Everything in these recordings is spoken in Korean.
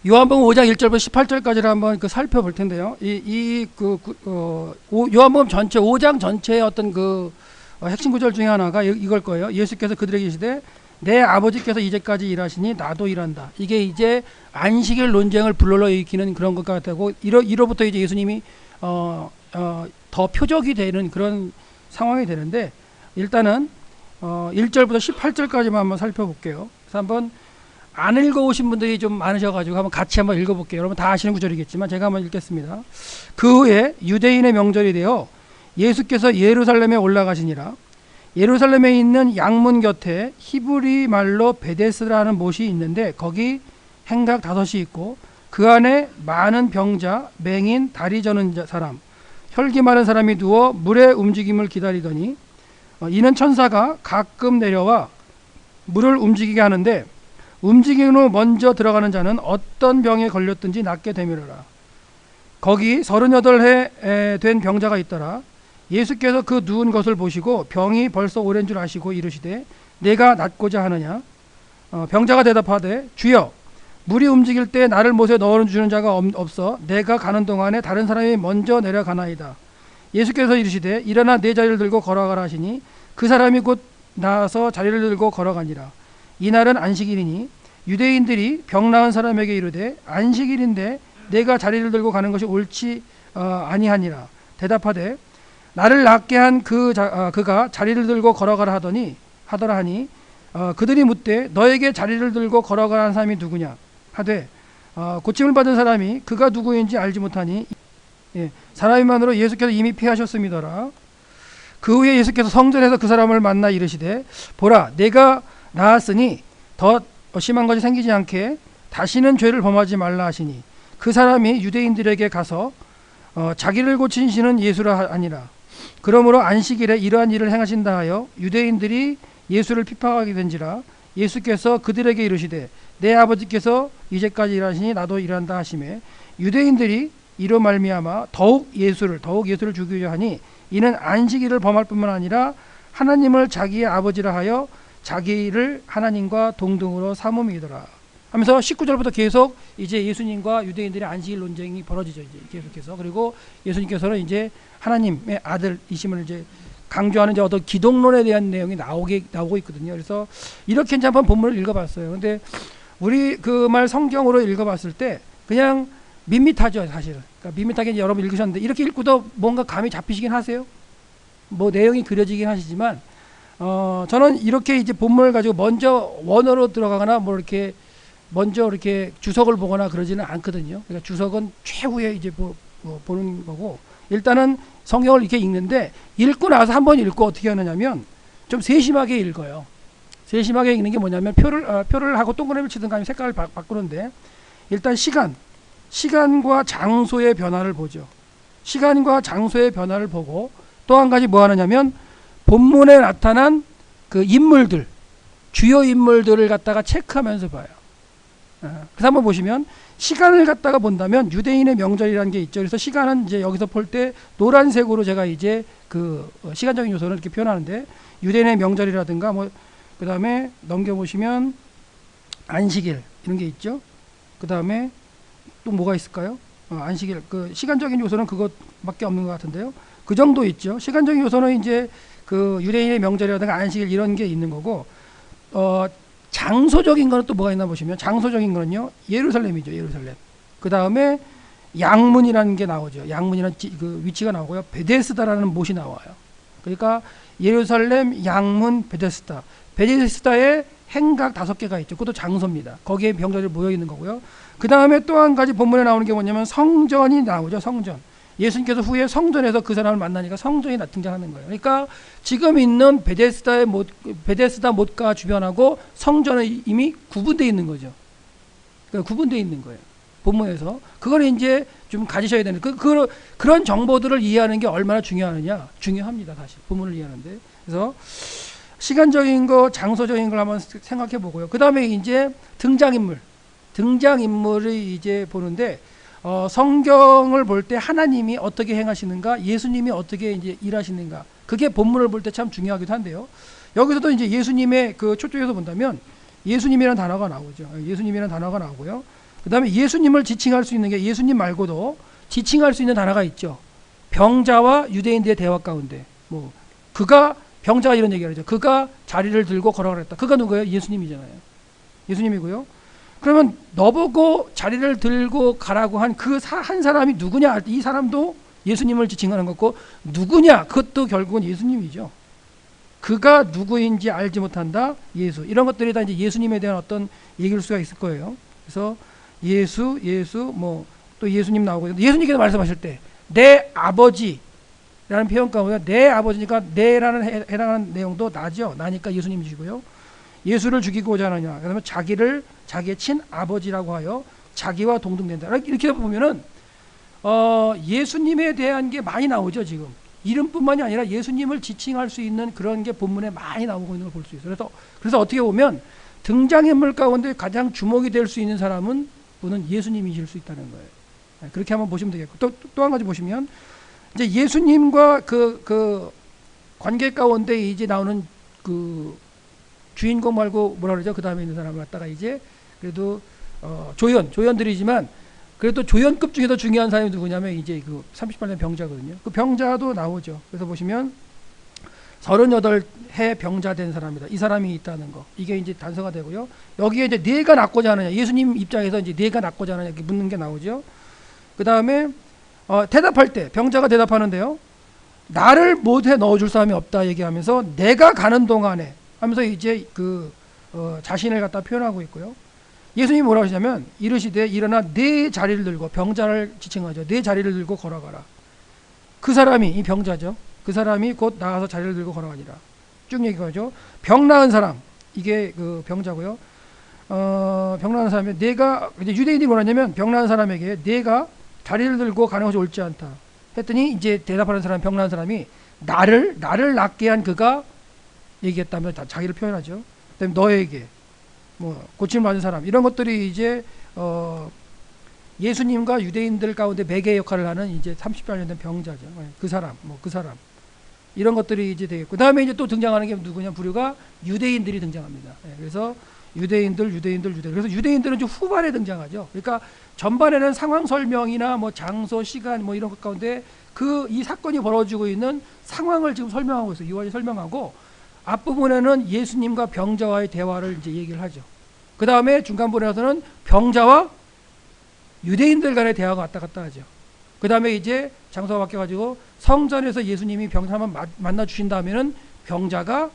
요한복음 5장 1절부터 18절까지를 한번 살펴볼 텐데요. 요한복음 전체 5장 전체의 어떤 핵심 구절 중에 하나가 이걸 거예요. 예수께서 그들에게 이르시되 내 아버지께서 이제까지 일하시니 나도 일한다. 이게 이제 안식일 논쟁을 불러일으키는 그런 것 같고, 이로부터 이제 예수님이 더 표적이 되는 그런 상황이 되는데, 일단은 1절부터 18절까지만 한번 살펴볼게요. 그래서 한번 안 읽어오신 분들이 좀 많으셔가지고 한번 같이 한번 읽어볼게요. 여러분 다 아시는 구절이겠지만 제가 한번 읽겠습니다. 그 후에 유대인의 명절이 되어 예수께서 예루살렘에 올라가시니라. 예루살렘에 있는 양문 곁에 히브리 말로 베데스다라는 못이 있는데 거기 행각 5이 있고 그 안에 많은 병자, 맹인, 다리 저는 사람, 혈기 많은 사람이 누워 물의 움직임을 기다리더니 이는 천사가 가끔 내려와 물을 움직이게 하는데 움직인 후 먼저 들어가는 자는 어떤 병에 걸렸든지 낫게 되밀어라. 거기 38해 된 병자가 있더라. 예수께서 그 누운 것을 보시고 병이 벌써 오랜 줄 아시고 이르시되 내가 낫고자 하느냐. 병자가 대답하되 주여 물이 움직일 때 나를 못에 넣어주는 자가 없어 내가 가는 동안에 다른 사람이 먼저 내려가나이다. 예수께서 이르시되 일어나 내 자리를 들고 걸어가라 하시니 그 사람이 곧 나와서 자리를 들고 걸어가니라. 이날은 안식일이니 유대인들이 병 나은 사람에게 이르되 안식일인데 내가 자리를 들고 가는 것이 옳지 아니하니라. 대답하되 나를 낫게 한 그가 자리를 들고 걸어가라 하더라 하니 그들이 묻되 너에게 자리를 들고 걸어가라는 사람이 누구냐 하되 고침을 받은 사람이 그가 누구인지 알지 못하니 사람만으로 예수께서 이미 피하셨음이더라. 그 후에 예수께서 성전에서 그 사람을 만나 이르시되 보라 내가 나았으니 더 심한 것이 생기지 않게 다시는 죄를 범하지 말라 하시니 그 사람이 유대인들에게 가서 자기를 고치시는 예수라 하니라. 그러므로 안식일에 이러한 일을 행하신다 하여 유대인들이 예수를 핍박하게 된지라. 예수께서 그들에게 이르시되 내 아버지께서 이제까지 일하시니 나도 일한다 하시매 유대인들이 이로 말미암아 더욱 예수를 죽이려 하니 이는 안식일을 범할 뿐만 아니라 하나님을 자기의 아버지라 하여 자기를 하나님과 동등으로 삼음이더라 하면서 19절부터 계속 이제 예수님과 유대인들의 안식일 논쟁이 벌어지죠. 이제 계속해서. 그리고 예수님께서는 이제 하나님의 아들이심을 이제 강조하는 이제 어떤 기독론에 대한 내용이 나오고 있거든요. 그래서 이렇게 이제 한번 본문을 읽어봤어요. 근데 우리 그 말 성경으로 읽어봤을 때 그냥 밋밋하죠, 사실은. 그러니까 밋밋하게 이제 여러분 읽으셨는데 이렇게 읽고도 뭔가 감이 잡히시긴 하세요. 뭐 내용이 그려지긴 하시지만 저는 이렇게 이제 본문을 가지고 먼저 원어로 들어가거나 뭐 이렇게 먼저 이렇게 주석을 보거나 그러지는 않거든요. 그러니까 주석은 최후에 이제 보는 거고 일단은 성경을 이렇게 읽는데 읽고 나서 한번 읽고 어떻게 하느냐면 좀 세심하게 읽어요. 세심하게 읽는 게 뭐냐면 표를 하고 동그라미를 치든가 아니면 색깔을 바꾸는데 일단 시간과 장소의 변화를 보죠. 시간과 장소의 변화를 보고 또 한 가지 뭐 하느냐면 본문에 나타난 그 인물들, 주요 인물들을 갖다가 체크하면서 봐요. 그래서 한번 보시면 시간을 갖다가 본다면 유대인의 명절이라는 게 있죠. 그래서 시간은 이제 여기서 볼 때 노란색으로 제가 이제 그 시간적인 요소를 이렇게 표현하는데 유대인의 명절이라든가 뭐 그 다음에 넘겨보시면 안식일 이런 게 있죠. 그 다음에 또 뭐가 있을까요? 안식일 그 시간적인 요소는 그것밖에 없는 것 같은데요. 그 정도 있죠. 시간적인 요소는 이제 그 유대인의 명절이라든가 안식일 이런 게 있는 거고 장소적인 거는 또 뭐가 있나 보시면 장소적인 거는요 예루살렘이죠. 예루살렘. 그 다음에 양문이라는 게 나오죠. 양문이라는 그 위치가 나오고요. 베데스다라는 못이 나와요. 그러니까 예루살렘, 양문, 베데스다. 베데스다에 행각 5개가 있죠. 그것도 장소입니다. 거기에 병자들이 모여 있는 거고요. 그 다음에 또 한 가지 본문에 나오는 게 뭐냐면 성전이 나오죠. 성전. 예수님께서 후에 성전에서 그 사람을 만나니까 성전이 등장하는 거예요. 그러니까 지금 있는 베데스다 못과 주변하고 성전은 이미 구분되어 있는 거죠. 그러니까 구분되어 있는 거예요. 본문에서. 그걸 이제 좀 가지셔야 되는, 그런 정보들을 이해하는 게 얼마나 중요하느냐? 중요합니다, 사실. 본문을 이해하는데. 그래서 시간적인 거, 장소적인 걸 한번 생각해 보고요. 그 다음에 이제 등장인물을 이제 보는데, 성경을 볼 때 하나님이 어떻게 행하시는가, 예수님이 어떻게 이제 일하시는가, 그게 본문을 볼 때 참 중요하기도 한데요. 여기서도 이제 예수님의 그 초점에서 본다면 예수님이라는 단어가 나오죠. 예수님이라는 단어가 나오고요. 그 다음에 예수님을 지칭할 수 있는 게 예수님 말고도 지칭할 수 있는 단어가 있죠. 병자와 유대인들의 대화 가운데 뭐 그가 병자가 이런 얘기를 하죠. 그가 자리를 들고 걸어가랬다. 그가 누구예요? 예수님이잖아요. 예수님이고요. 그러면 너보고 자리를 들고 가라고 한 그 한 사람이 누구냐? 이 사람도 예수님을 지칭하는 거고 누구냐? 그것도 결국은 예수님이죠. 그가 누구인지 알지 못한다. 예수. 이런 것들이 다 이제 예수님에 대한 어떤 얘기일 수가 있을 거예요. 그래서 예수 뭐 또 예수님 나오고 예수님께서 말씀하실 때 내 아버지라는 표현 가운데 내 아버지니까 내라는 해당하는 내용도 나죠. 나니까 예수님이시고요. 예수를 죽이고자 하느냐. 그다음에 자기를 자기의 친아버지라고 하여 자기와 동등된다. 이렇게 보면은 예수님에 대한 게 많이 나오죠. 지금 이름뿐만이 아니라 예수님을 지칭할 수 있는 그런 게 본문에 많이 나오고 있는 걸 볼 수 있어요. 그래서 어떻게 보면 등장인물 가운데 가장 주목이 될 수 있는 사람은 분은 예수님이실 수 있다는 거예요. 그렇게 한번 보시면 되겠고 또 한 가지 보시면 이제 예수님과 그 관계 가운데 이제 나오는 그 주인공 말고 뭐라 그러죠? 그 다음에 있는 사람을 갖다가 이제 그래도 조연들이지만 그래도 조연급 중에서 중요한 사람이 누구냐면 이제 그 38년 병자거든요. 그 병자도 나오죠. 그래서 보시면 38해 병자 된 사람이다. 이 사람이 있다는 거. 이게 이제 단서가 되고요. 여기에 이제 네가 낫고자 하느냐. 예수님 입장에서 이제 네가 낫고자 하느냐 이렇게 묻는 게 나오죠. 그 다음에 대답할 때 병자가 대답하는데요. 나를 못해 넣어줄 사람이 없다 얘기하면서 내가 가는 동안에 하면서 이제 자신을 갖다 표현하고 있고요. 예수님이 뭐라고 하시냐면 이르시되 일어나 네 자리를 들고 병자를 지칭하죠. 네 자리를 들고 걸어가라. 그 사람이 이 병자죠. 그 사람이 곧 나가서 자리를 들고 걸어가니라. 쭉 얘기하죠. 병 나은 사람 이게 그 병자고요. 병 나은 사람이 내가 이제 유대인들이 뭐라냐면 병 나은 사람에게 내가 자리를 들고 가는 것이 옳지 않다. 했더니 이제 대답하는 사람 병 나은 사람이 나를 낫게 한 그가 얘기했다면 자기를 표현하죠. 그다음에 너에게 뭐 고침을 받은 사람 이런 것들이 이제 예수님과 유대인들 가운데 매개 역할을 하는 이제 38년 된 병자죠. 그 사람 이런 것들이 이제 되겠고 그다음에 이제 또 등장하는 게 누구냐 부류가 유대인들이 등장합니다. 그래서 유대인들 그래서 유대인들은 좀 후반에 등장하죠. 그러니까 전반에는 상황 설명이나 뭐 장소 시간 뭐 이런 것 가운데 이 사건이 벌어지고 있는 상황을 지금 설명하고 있어요. 유월이 설명하고 앞부분에는 예수님과 병자와의 대화를 이제 얘기를 하죠. 그 다음에 중간부분에서는 병자와 유대인들 간의 대화가 왔다 갔다 하죠. 그 다음에 이제 장소가 바뀌어가지고 성전에서 예수님이 병자를 한번 만나 주신 다음에는 병자가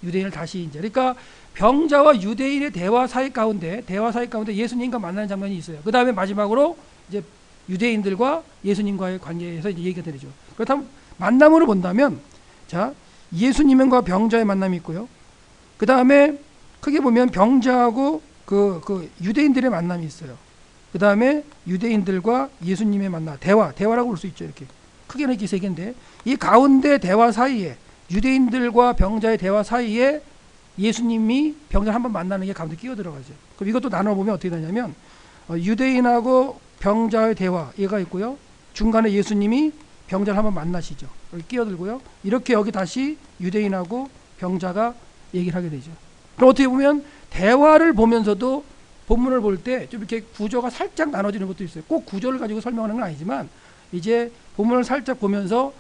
유대인을 다시 이제 그러니까 병자와 유대인의 대화 사이 가운데 예수님과 만나는 장면이 있어요. 그 다음에 마지막으로 이제 유대인들과 예수님과의 관계에서 이제 얘기가 되죠. 그렇다면 만남으로 본다면 자 예수님과 병자의 만남이 있고요. 그 다음에 크게 보면 병자하고 그 유대인들의 만남이 있어요. 그 다음에 유대인들과 예수님의 만남, 대화라고 볼 수 있죠. 이렇게 크게는 이렇게 세 개인데 이 가운데 대화 사이에 유대인들과 병자의 대화 사이에 예수님이 병자를 한번 만나는 게 가운데 끼어 들어가죠. 그럼 이것도 나눠보면 어떻게 되냐면 유대인하고 병자의 대화 얘가 있고요. 중간에 예수님이 병자를 한번 만나시죠. 여기 끼어들고요. 이렇게 여기 다시 유대인하고 병자가 얘기를 하게 되죠. 그럼 어떻게 보면 대화를 보면서도 본문을 볼 때 좀 이렇게 구조가 살짝 나눠지는 것도 있어요. 꼭 구조를 가지고 설명하는 건 아니지만 이제 본문을 살짝 보면서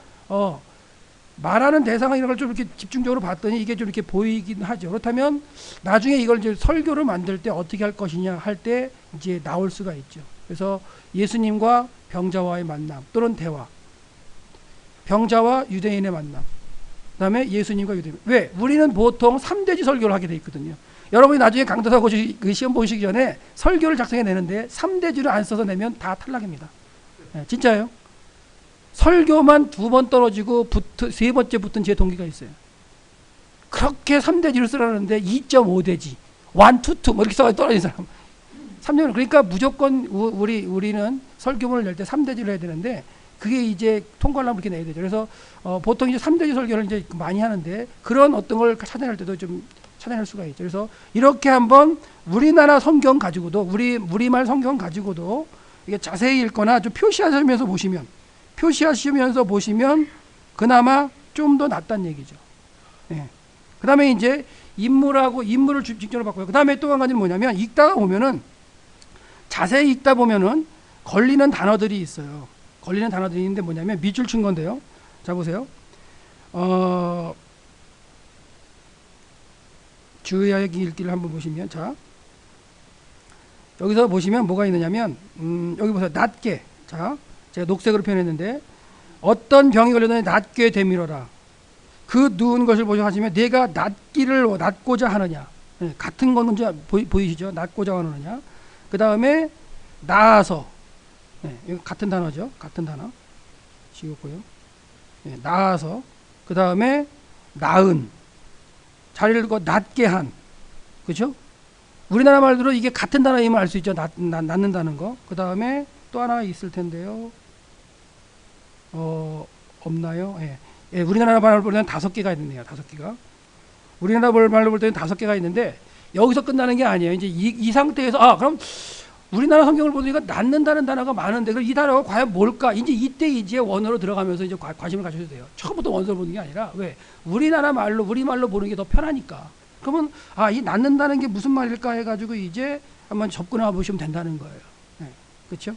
말하는 대상을 이런 걸 좀 이렇게 집중적으로 봤더니 이게 좀 이렇게 보이긴 하죠. 그렇다면 나중에 이걸 이제 설교를 만들 때 어떻게 할 것이냐 할 때 이제 나올 수가 있죠. 그래서 예수님과 병자와의 만남 또는 대화, 병자와 유대인의 만남, 그 다음에 예수님과 유대인. 왜? 우리는 보통 3대지 설교를 하게 돼 있거든요. 여러분이 나중에 강도사 그 시험 보시기 전에 설교를 작성해 내는데 3대지를 안 써서 내면 다 탈락입니다. 네, 진짜예요. 설교만 2번 떨어지고 3번째 붙은 제 동기가 있어요. 그렇게 3대지를 쓰라는데 2.5대지 1, 2, 2 뭐 이렇게 써서 떨어진 사람 3년. 그러니까 무조건 우리는 설교문을 낼 때 3대지를 해야 되는데 그게 이제 통과를 하면 그렇게 내야 되죠. 그래서 보통 이제 3대지 설교를 이제 많이 하는데 그런 어떤 걸 찾아낼 때도 좀 찾아낼 수가 있죠. 그래서 이렇게 한번 우리나라 성경 가지고도 우리말 성경 가지고도 이게 자세히 읽거나 좀 표시하시면서 보시면 그나마 좀 더 낫다는 얘기죠. 예. 그 다음에 이제 인물을 집중적으로 바꿔요. 그 다음에 또 한 가지는 뭐냐면 읽다가 보면은 자세히 읽다 보면은 걸리는 단어들이 있어요. 걸리는 단어들이 있는데 뭐냐면 밑줄 친 건데요. 자 보세요. 주의하여 읽기를 한번 보시면, 자 여기서 보시면 뭐가 있느냐면 여기 보세요. 낮게. 자 제가 녹색으로 표현했는데, 어떤 병이 걸렸더니 낫게 되밀어라. 그 누운 것을 보셔 하시면 내가 낫고자 하느냐. 네, 같은 거는 보이시죠? 낫고자 하느냐. 그 다음에 나아서. 네, 이거 같은 단어죠. 같은 단어. 지웠고요. 네, 나아서. 그 다음에 나은. 잘 읽고 낫게 한. 그죠? 우리나라 말대로 이게 같은 단어임을 알 수 있죠. 낫는다는 거. 그 다음에 또 하나 있을 텐데요. 없나요? 예. 예, 우리나라 말로 볼 때는 5개가 있네요. 5개가. 우리나라 말로 볼 때는 5개가 있는데, 여기서 끝나는 게 아니에요. 이제 이 상태에서, 그럼 우리나라 성경을 보니까 낫는다는 단어가 많은데, 그럼 이 단어가 과연 뭘까? 이때 이제 원어로 들어가면서 이제 관심을 가져도 돼요. 처음부터 원어를 보는 게 아니라, 왜? 우리나라 말로, 우리말로 보는 게 더 편하니까. 그러면, 이 낫는다는 게 무슨 말일까 해가지고 이제 한번 접근해 보시면 된다는 거예요. 네, 그렇죠?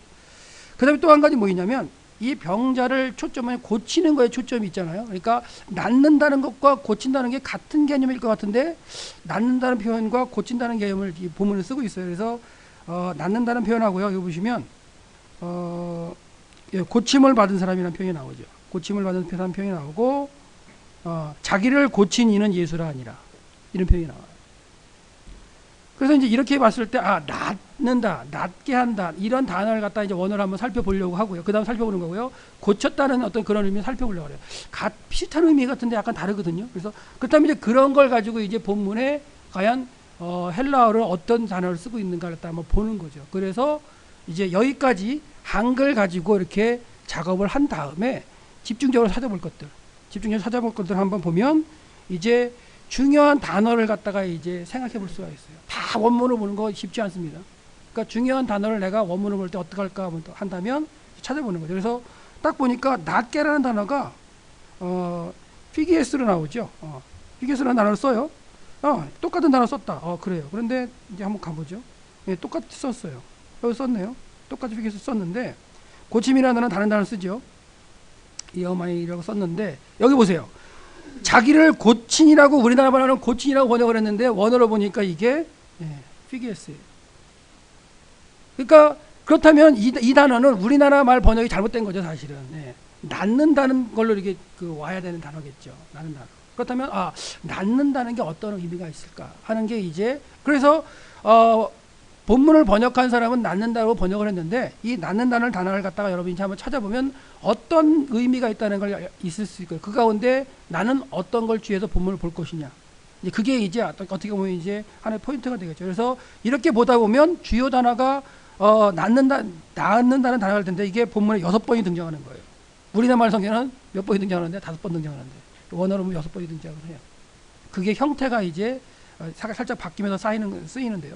그 다음에 또 한 가지 뭐 있냐면, 이 병자를 초점에 고치는 거에 초점이 있잖아요. 그러니까 낫는다는 것과 고친다는 게 같은 개념일 것 같은데, 낫는다는 표현과 고친다는 개념을 이 본문에 쓰고 있어요. 그래서 낫는다는 표현하고요. 여기 보시면 고침을 받은 사람이라는 표현이 나오죠. 고침을 받은 사람 표현이 나오고, 자기를 고친 이는 예수라 하니라, 이런 표현이 나와요. 그래서 이제 이렇게 봤을 때, 낫는다, 낫게 한다, 이런 단어를 갖다 이제 원어를 한번 살펴보려고 하고요. 그 다음 살펴보는 거고요. 고쳤다는 어떤 그런 의미 살펴보려고 해요. 비슷한 의미 같은데 약간 다르거든요. 그래서, 그렇다면 이제 그런 걸 가지고 이제 본문에 과연, 헬라어로 어떤 단어를 쓰고 있는가를 한번 보는 거죠. 그래서 이제 여기까지 한글 가지고 이렇게 작업을 한 다음에 집중적으로 찾아볼 것들 한번 보면, 이제 중요한 단어를 갖다가 이제 생각해 볼 수가 있어요. 다 원문을 보는 거 쉽지 않습니다. 그러니까 중요한 단어를 내가 원문을 볼 때 어떻게 할까 한다면 찾아보는 거죠. 그래서 딱 보니까 낫게라는 단어가 피기에스로 나오죠. 피기에스라는 단어를 써요. 똑같은 단어 썼다. 그래요. 그런데 이제 한번 가보죠. 예, 똑같이 썼어요. 여기 썼네요. 똑같이 피기에스 썼는데, 고침이라는 다른 단어를 쓰죠. 이어마이라고 썼는데, 여기 보세요. 자기를 고친이라고, 우리나라 말하는 고친이라고 번역을 했는데, 원어로 보니까 이게 피기에스예요. 그러니까 그렇다면 이 단어는 우리나라 말 번역이 잘못된 거죠, 사실은. 낫는다는 걸로 이렇게 와야 되는 단어겠죠. 낫는 단어. 그렇다면 낫는다는 게 어떤 의미가 있을까 하는 게 이제, 그래서 본문을 번역한 사람은 낫는다고 번역을 했는데, 이 낫는다는 단어를 갖다가 여러분이 한번 찾아보면 어떤 의미가 있다는 걸 있을 수 있고요. 그 가운데 나는 어떤 걸 취해서 본문을 볼 것이냐. 이제 그게 이제 어떻게 보면 이제 하나의 포인트가 되겠죠. 그래서 이렇게 보다 보면 주요 단어가 낫는다는 단어가 될 텐데, 이게 본문에 6번이 등장하는 거예요. 우리나라 말 성경은 몇 번이 등장하는데 5번 등장하는데, 원어로 보면 6번이 등장을 해요. 그게 형태가 이제 살짝 바뀌면서 쓰이는데요.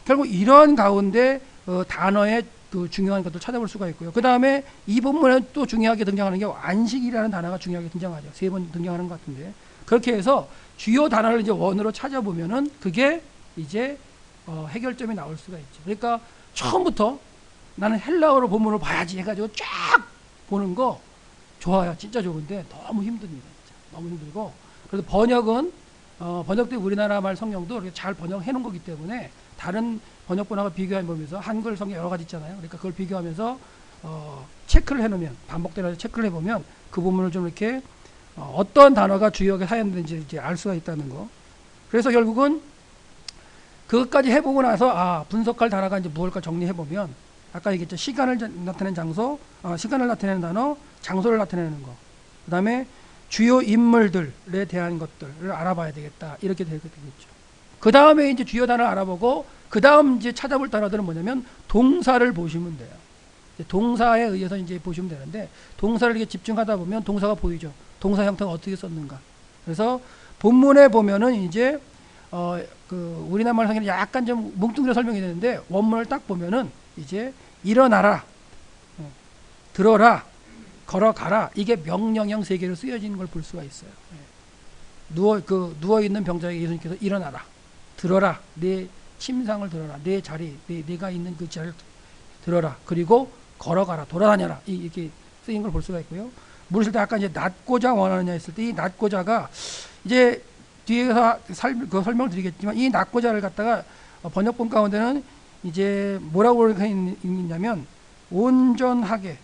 결국 이런 가운데 단어의 중요한 것들 찾아볼 수가 있고요. 그 다음에 이 본문에 또 중요하게 등장하는 게 안식이라는 단어가 중요하게 등장하죠. 3번 등장하는 것 같은데, 그렇게 해서 주요 단어를 이제 원어로 찾아보면은 그게 이제 해결점이 나올 수가 있죠. 그러니까 처음부터 나는 헬라어로 본문을 봐야지 해가지고 쫙 보는 거 좋아요. 진짜 좋은데 너무 힘듭니다. 진짜. 너무 힘들고, 그래서 번역은 번역도 우리나라 말 성경도 이렇게 잘 번역해 놓은 거기 때문에 다른 번역본하고 비교해 보면서, 한글 성경 여러 가지 있잖아요. 그러니까 그걸 비교하면서 체크를 해 놓으면, 반복되는 체크를 해 보면 그 부분을 좀 이렇게 어떤 단어가 주요하게 사용되는지 이제 알 수가 있다는 거. 그래서 결국은 그것까지 해보고 나서 분석할 단어가 이제 무엇일까 정리해 보면, 아까 얘기했죠. 시간을 나타내는 장소, 시간을 나타내는 단어, 장소를 나타내는 거. 그 다음에 주요 인물들에 대한 것들을 알아봐야 되겠다. 이렇게 되겠죠. 그 다음에 이제 주요 단어를 알아보고, 그 다음 이제 찾아볼 단어들은 뭐냐면 동사를 보시면 돼요. 동사에 의해서 이제 보시면 되는데, 동사를 이렇게 집중하다 보면 동사가 보이죠. 동사 형태가 어떻게 썼는가. 그래서 본문에 보면은 이제 우리나라 말 성경은 약간 좀 뭉뚱그려 설명이 되는데, 원문을 딱 보면은 이제 일어나라, 들어라, 걸어가라, 이게 명령형 3개로 쓰여진 걸 볼 수가 있어요. 누워 있는 병자에게 예수님께서 일어나라, 들어라, 내 침상을 들어라, 내 자리, 내가 있는 그 자리를 들어라. 그리고 걸어가라. 돌아다녀라. 이렇게 쓰인 걸 볼 수가 있고요. 물을 쓸 때 아까 이제 낮고자 원하느냐 했을 때 이 낮고자가 이제 뒤에서 그 설명을 드리겠지만 이 낮고자를 갖다가 번역본 가운데는 이제 뭐라고 읽냐면 온전하게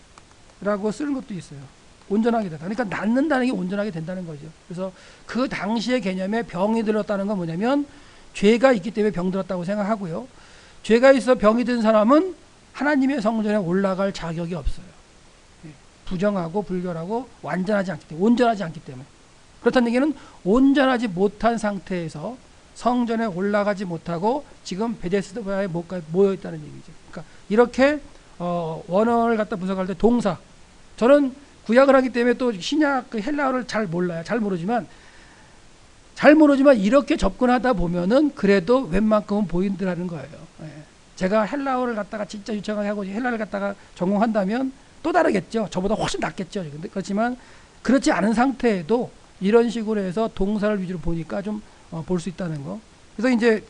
라고 쓰는 것도 있어요. 온전하게 된다. 그러니까 낫는다는 게 온전하게 된다는 거죠. 그래서 그 당시의 개념에 병이 들었다는 건 뭐냐면 죄가 있기 때문에 병 들었다고 생각하고요. 죄가 있어 병이 든 사람은 하나님의 성전에 올라갈 자격이 없어요. 부정하고 불결하고 완전하지 않기 때문에, 온전하지 않기 때문에. 그렇다는 얘기는 온전하지 못한 상태에서 성전에 올라가지 못하고 지금 베데스다에 모여 있다는 얘기죠. 그러니까 이렇게 원어를 갖다 분석할 때 동사, 저는 구약을 하기 때문에 또 신약 그 헬라어를 잘 몰라요. 잘 모르지만 이렇게 접근하다 보면은 그래도 웬만큼은 보인다는 거예요. 제가 헬라어를 갖다가 진짜 유창하게 하고 헬라를 갖다가 전공한다면 또 다르겠죠. 저보다 훨씬 낫겠죠. 근데 그렇지만 그렇지 않은 상태에도 이런 식으로 해서 동사를 위주로 보니까 좀 볼 수 있다는 거. 그래서 이제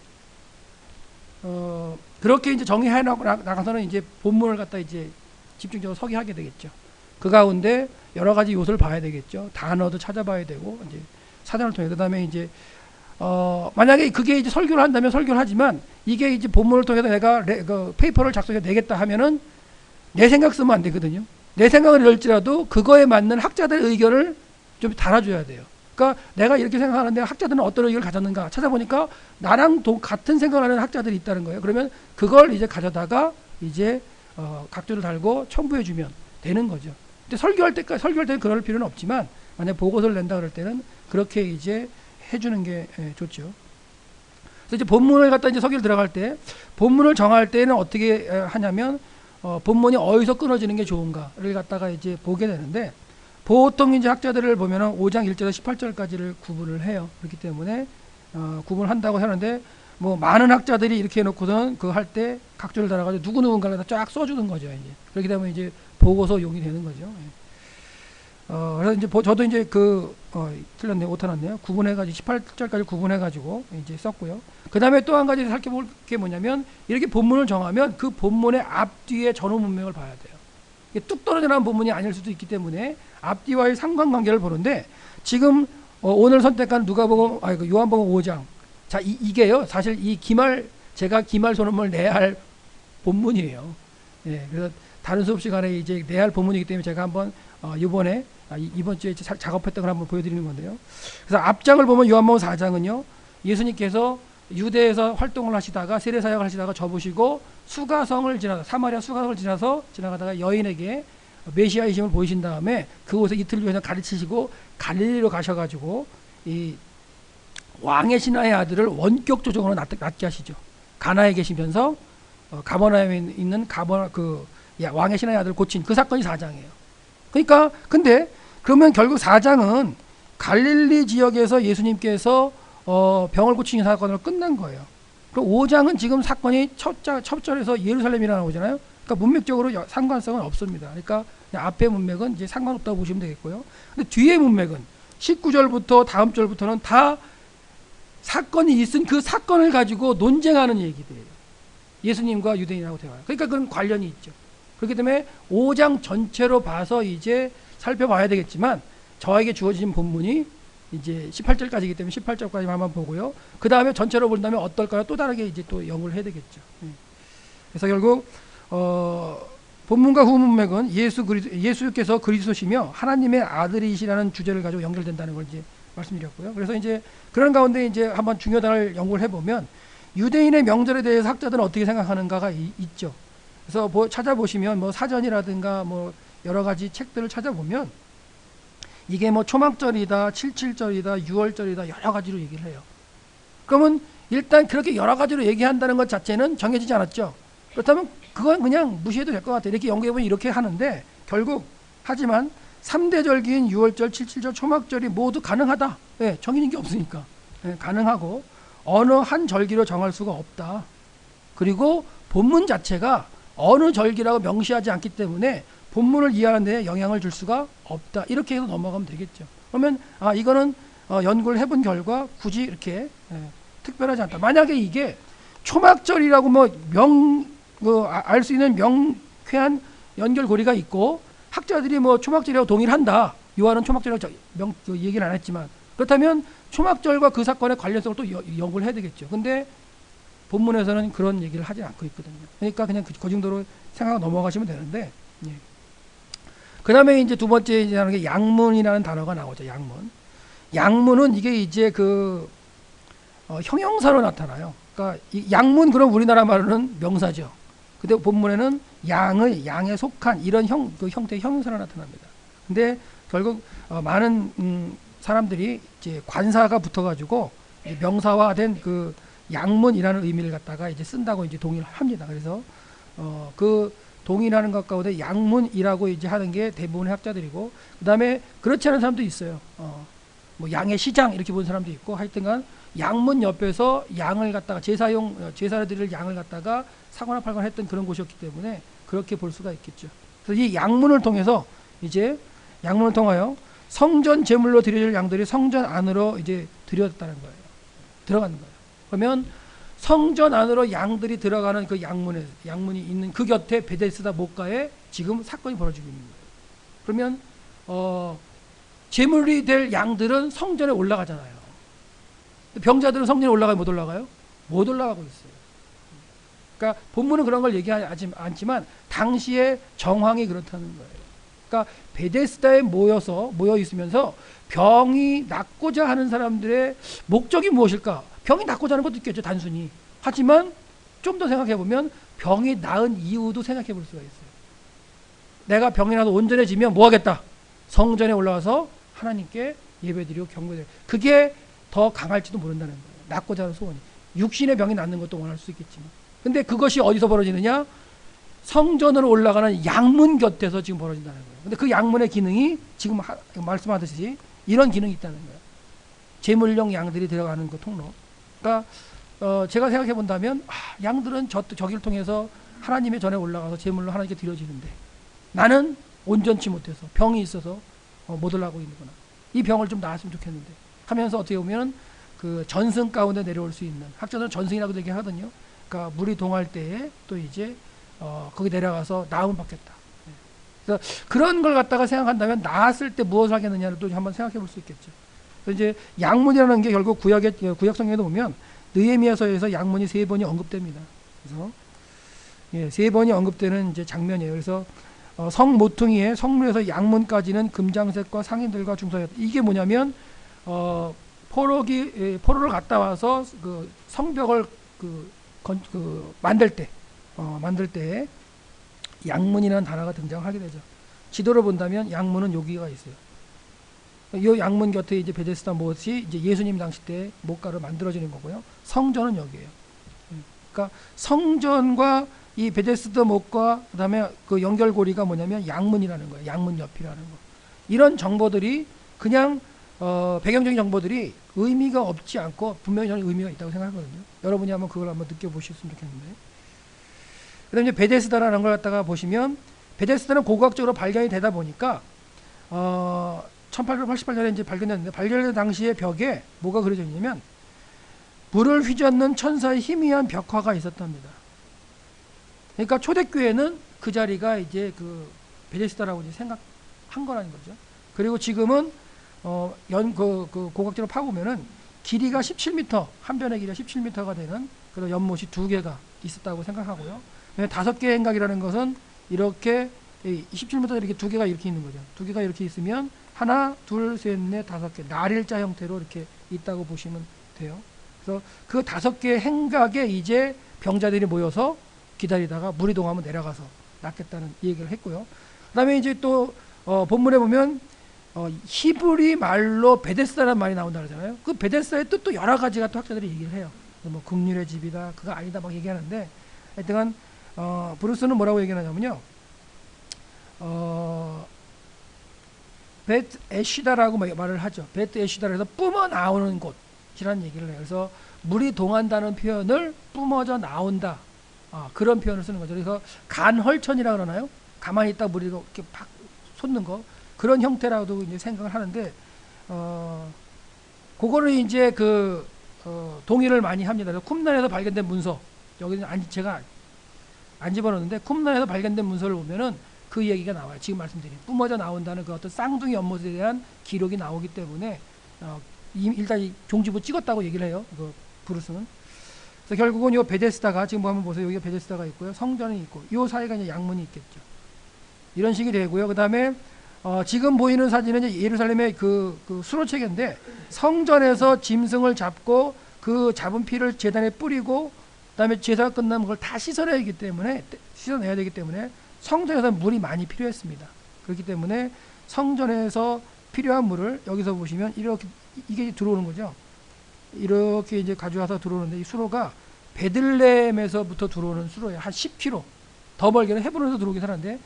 그렇게 이제 정의해 나가서는 이제 본문을 갖다 이제 집중적으로 서기하게 되겠죠. 그 가운데 여러 가지 요소를 봐야 되겠죠. 단어도 찾아봐야 되고 이제 사전을 통해 그다음에 이제 만약에 그게 이제 설교를 한다면 설교를 하지만 이게 이제 본문을 통해서 내가 그 페이퍼를 작성해 내겠다 하면은 내 생각 쓰면 안 되거든요. 내 생각을 이럴지라도 그거에 맞는 학자들의 의견을 좀 달아줘야 돼요. 그러니까 내가 이렇게 생각하는데 학자들은 어떤 의견을 가졌는가 찾아보니까 나랑 같은 생각을 하는 학자들이 있다는 거예요. 그러면 그걸 이제 가져다가 이제 각주를 달고 첨부해주면 되는 거죠. 근데 설교할 때는 그럴 필요는 없지만 만약 보고서를 낸다 그럴 때는 그렇게 이제 해주는 게 좋죠. 그래서 이제 본문을 갖다 이제 서기를 들어갈 때 본문을 정할 때는 어떻게 하냐면 본문이 어디서 끊어지는 게 좋은가를 갖다가 이제 보게 되는데 보통 이제 학자들을 보면은 5장 1절에서 18절까지를 구분을 해요. 그렇기 때문에 구분한다고 하는데 뭐 많은 학자들이 이렇게 해놓고선 그거 할 때 각주를 달아가지고 누구누군가를 쫙 써주는 거죠. 이제 그렇게 되면 이제 보고서용이 되는 거죠. 그래서 이제 저도 이제 틀렸네요. 오타났네요. 구분해가지고 18절까지 구분해가지고 이제 썼고요. 그 다음에 또 한 가지 살펴볼 게 뭐냐면 이렇게 본문을 정하면 그 본문의 앞뒤의 전후 문맥을 봐야 돼요. 뚝 떨어져 나온 본문이 아닐 수도 있기 때문에 앞뒤와의 상관관계를 보는데 지금 오늘 선택한 요한복음 5장 자 이게요 사실 이 제가 기말 선언문을 내야 할 본문이에요. 그래서 다른 수업 시간에 이제 내야 할 본문이기 때문에 제가 한번 이번 주에 작업했던 걸 한번 보여드리는 건데요. 그래서 앞장을 보면 요한복음 4장은요 예수님께서 유대에서 활동을 하시다가 세례 사역을 하시다가 접으시고 사마리아 수가성을 지나가다가 여인에게 메시아이심을 보이신 다음에 그곳에 이틀 후에 가르치시고 갈릴리로 가셔가지고 이 왕의 신하의 아들을 원격조정으로 낳게 하시죠. 가나에 계시면서 가버나움에 있는 왕의 신하의 아들을 고친 그 사건이 4장이에요. 그러니까 근데 그러면 결국 4장은 갈릴리 지역에서 예수님께서 병을 고치는 사건으로 끝난 거예요. 그리고 5장은 지금 사건이 첫 절에서 예루살렘이라 나오잖아요. 그러니까 문맥적으로 상관성은 없습니다. 그러니까 그냥 앞에 문맥은 이제 상관없다고 보시면 되겠고요. 근데 뒤에 문맥은 19절부터 다음 절부터는 다 사건이 있은 그 사건을 가지고 논쟁하는 얘기들이에요. 예수님과 유대인하고 대화. 그러니까 그런 관련이 있죠. 그렇기 때문에 5장 전체로 봐서 이제 살펴봐야 되겠지만 저에게 주어진 본문이 이제 18절까지이기 때문에 18절까지만 한번 보고요. 그 다음에 전체로 본다면 어떨까요? 또 다르게 이제 또 연구를 해야 되겠죠. 그래서 결국 본문과 후문맥은 예수께서 그리스도시며 하나님의 아들이시라는 주제를 가지고 연결된다는 걸 이제 말씀드렸고요. 그래서 이제 그런 가운데 이제 한번 중요단을 연구를 해보면 유대인의 명절에 대해서 학자들은 어떻게 생각하는가가 있죠. 그래서 찾아보시면 뭐 사전이라든가 뭐 여러 가지 책들을 찾아보면 이게 뭐 초막절이다, 77절이다, 6월절이다 여러 가지로 얘기를 해요. 그러면 일단 그렇게 여러 가지로 얘기한다는 것 자체는 정해지지 않았죠. 그렇다면 그건 그냥 무시해도 될 것 같아요. 이렇게 연구해보면 이렇게 하는데 결국 하지만 3대 절기인 6월절, 77절, 초막절이 모두 가능하다. 정해진 게 없으니까. 가능하고 어느 한 절기로 정할 수가 없다. 그리고 본문 자체가 어느 절기라고 명시하지 않기 때문에 본문을 이해하는 데 영향을 줄 수가 없다. 이렇게 해서 넘어가면 되겠죠. 그러면 이거는 연구를 해본 결과 굳이 이렇게 특별하지 않다. 만약에 이게 초막절이라고 뭐 알 수 있는 명쾌한 연결고리가 있고 학자들이 뭐 초막절이라고 동의를 한다. 요한은 초막절이라고 얘기는 안 했지만 그렇다면 초막절과 그 사건의 관련성을 또 연구를 해야 되겠죠. 근데 본문에서는 그런 얘기를 하지 않고 있거든요. 그러니까 그냥 그 정도로 생각하고 넘어가시면 되는데, 예. 그 다음에 이제 두 번째 이제 하는 게 양문이라는 단어가 나오죠. 양문. 양문은 이게 이제 형용사로 나타나요. 그러니까 이 양문, 그럼 우리나라 말로는 명사죠. 근데 본문에는 양에 속한 이런 형태의 형용사로 나타납니다. 근데 결국 많은 사람들이 이제 관사가 붙어가지고 명사화된 그 양문이라는 의미를 갖다가 이제 쓴다고 이제 동의를 합니다. 그래서 그 동의하는 것 가운데 양문이라고 이제 하는 게 대부분의 학자들이고, 그 다음에 그렇지 않은 사람도 있어요. 뭐 양의 시장 이렇게 보는 사람도 있고, 하여튼간 양문 옆에서 양을 갖다가 제사를 드릴 양을 갖다가 사거나 팔거나 했던 그런 곳이었기 때문에 그렇게 볼 수가 있겠죠. 그래서 이 양문을 통해서 이제 양문을 통하여 성전 제물로 드려질 양들이 성전 안으로 이제 들어가는 거예요. 그러면 성전 안으로 양들이 들어가는 그 양문이 있는 그 곁에 베데스다 못가에 지금 사건이 벌어지고 있는 거예요. 그러면 제물이 될 양들은 성전에 올라가잖아요. 병자들은 성전에 올라가요, 못 올라가요? 못 올라가고 있어요. 그러니까 본문은 그런 걸 얘기하지 않지만 당시의 정황이 그렇다는 거예요. 그러니까 베데스다에 모여 있으면서 병이 낫고자 하는 사람들의 목적이 무엇일까? 병이 낫고자 하는 것도 있겠죠, 단순히. 하지만 좀 더 생각해 보면 병이 나은 이유도 생각해 볼 수가 있어요. 내가 병이 나서 온전해지면 뭐 하겠다? 성전에 올라와서 하나님께 예배드리고 경배드리고, 그게 더 강할지도 모른다는 거예요. 낫고자 하는 소원이. 육신의 병이 낫는 것도 원할 수 있겠지만. 근데 그것이 어디서 벌어지느냐? 성전으로 올라가는 양문 곁에서 지금 벌어진다는 거예요. 근데 그 양문의 기능이 지금 말씀하듯이 이런 기능이 있다는 거예요. 제물용 양들이 들어가는 그 통로. 그러니까 제가 생각해 본다면 양들은 저기를 통해서 하나님의 전에 올라가서 제물로 하나님께 드려지는데 나는 온전치 못해서 병이 있어서 못 올라가고 있는구나. 이 병을 좀 나았으면 좋겠는데 하면서 어떻게 보면 그 전승 가운데 내려올 수 있는, 학자들은 전승이라고 얘기하거든요. 그러니까 물이 동할 때에 또 이제 거기 내려가서 나음을 받겠다. 그래서 그런 걸 갖다가 생각한다면 나았을 때 무엇을 하겠느냐를 또 한번 생각해 볼 수 있겠죠. 그래서 이제 양문이라는 게 결국 구약 성경에도 보면 느헤미야서에서 양문이 3번이 언급됩니다. 그래서 3번이 언급되는 이제 장면이에요. 그래서 성 모퉁이의 성문에서 양문까지는 금장색과 상인들과 중서였다. 이게 뭐냐면 포로를 갔다 와서 그 성벽을 만들 때 양문이라는 단어가 등장하게 되죠. 지도를 본다면 양문은 여기가 있어요. 이 양문 곁에 이제 베데스다 못이 이제 예수님 당시 때 못가로 만들어지는 거고요. 성전은 여기에요. 그러니까 성전과 이 베데스다 못과 그다음에 그 연결고리가 뭐냐면 양문이라는 거예요. 양문 옆이라는 거. 이런 정보들이 그냥 배경적인 정보들이 의미가 없지 않고 분명히 저는 의미가 있다고 생각하거든요. 여러분이 한번 그걸 한번 느껴보셨으면 좋겠는데. 그다음에 이제 베데스다라는 걸 갖다가 보시면 베데스다는 고고학적으로 발견이 되다 보니까 1888년에 이제 발견됐는데 발견된 당시에 벽에 뭐가 그려져 있냐면 불을 휘젓는 천사의 희미한 벽화가 있었답니다. 그러니까 초대교회는 그 자리가 이제 그 베데스다라고 이제 생각한 거라는 거죠. 그리고 지금은 고각적으로 파보면은 길이가 17m, 한 변의 길이가 17m가 되는 그런 연못이 2개가 있었다고 생각하고요. 5개의 행각이라는 것은 이렇게 17m 이렇게 2개가 이렇게 있는 거죠. 2개가 이렇게 있으면 하나, 둘, 셋, 넷, 5개 날일자 형태로 이렇게 있다고 보시면 돼요. 그래서 그 5개의 행각에 이제 병자들이 모여서 기다리다가 물이 동하면 내려가서 낫겠다는 얘기를 했고요. 그 다음에 이제 또 본문에 보면 히브리 말로 베데스다라는 말이 나온다 그러잖아요. 그 베데스다의 뜻도 여러 가지가 또 학자들이 얘기를 해요. 뭐 긍휼의 집이다, 그거 아니다 막 얘기하는데 하여튼간 브루스는 뭐라고 얘기하냐면요. 베트 에시다라고 말을 하죠. 베트 에시다라 해서 뿜어 나오는 곳이라는 얘기를 해요. 그래서 물이 동한다는 표현을 뿜어져 나온다. 그런 표현을 쓰는 거죠. 그래서 간헐천이라고 그러나요? 가만히 있다 물이 이렇게 팍 솟는 거. 그런 형태라고도 이제 생각을 하는데, 그거를 이제 동의를 많이 합니다. 그래서 쿰란에서 발견된 문서, 여기는 제가 안 집어넣는데 쿰란에서 발견된 문서를 보면은 그 얘기가 나와요. 지금 말씀드린 뿜어져 나온다는 그 어떤 쌍둥이 연못에 대한 기록이 나오기 때문에 일단 이 종지부 찍었다고 얘기를 해요. 그 브루스는. 그래서 결국은 이 베데스다가 지금 한번 보세요. 여기 베데스다가 있고요. 성전이 있고 이 사이가 이제 양문이 있겠죠. 이런 식이 되고요. 그 다음에 지금 보이는 사진은 이제 예루살렘의 그 수로체계인데 성전에서 짐승을 잡고 그 잡은 피를 제단에 뿌리고 그다음에 제사가 끝나면 그걸 다 씻어내야 되기 때문에 성전에서 물이 많이 필요했습니다. 그렇기 때문에 성전에서 필요한 물을 여기서 보시면 이렇게 이게 들어오는 거죠. 이렇게 이제 가져와서 들어오는데 이 수로가 베들레헴에서부터 들어오는 수로예요. 한 10km 더 멀게는 헤브론에서 들어오긴 하는데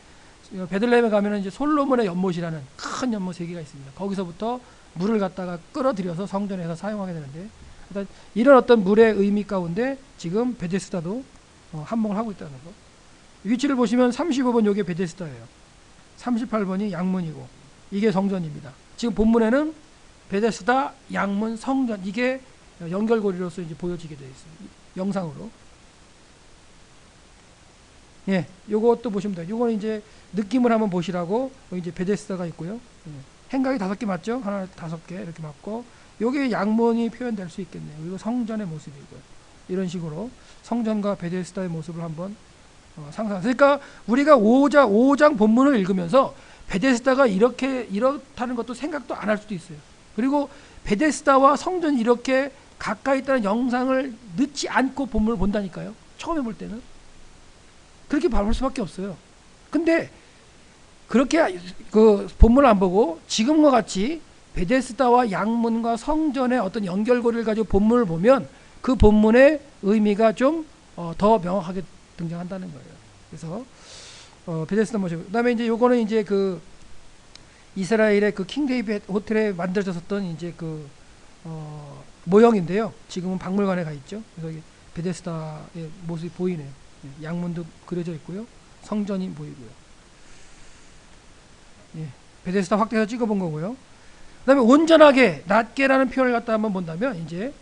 베들레헴에 가면은 이제 솔로몬의 연못이라는 큰 연못 3개가 있습니다. 거기서부터 물을 갖다가 끌어들여서 성전에서 사용하게 되는데 이런 어떤 물의 의미 가운데 지금 베데스다도 한몫을 하고 있다는 거. 위치를 보시면 35번 요게 베데스다예요. 38번이 양문이고 이게 성전입니다. 지금 본문에는 베데스다, 양문, 성전 이게 연결고리로서 이제 보여지게 되어 있습니다. 영상으로. 예, 요것도 보시면 돼요. 요거는 이제 느낌을 한번 보시라고 여기 이제 베데스다가 있고요. 행각이 5개 맞죠? 하나 5개 이렇게 맞고 요게 양문이 표현될 수 있겠네요. 그리고 성전의 모습이고요. 이런 식으로 성전과 베데스다의 모습을 한번 상상. 그러니까 우리가 5장 본문을 읽으면서 베데스다가 이렇다는 것도 생각도 안 할 수도 있어요. 그리고 베데스다와 성전이 이렇게 가까이 있다는 영상을 넣지 않고 본문을 본다니까요. 처음에 볼 때는 그렇게 볼 수밖에 없어요. 근데 그렇게 그 본문을 안 보고 지금과 같이 베데스다와 양문과 성전의 어떤 연결고리를 가지고 본문을 보면 그 본문의 의미가 좀 더 명확하게 등장한다는 거예요. 그래서 베데스다 모시고 그다음에 이제 요거는 이제 그 이스라엘의 그 킹 데이비드 호텔에 만들어졌었던 이제 그 모형인데요. 지금은 박물관에 가 있죠. 그래서 베데스다의 모습이 보이네요. 양문도 그려져 있고요. 성전이 보이고요. 예, 베데스다 확대해서 찍어본 거고요. 그다음에 온전하게 낮게라는 표현을 갖다 한번 본다면 이제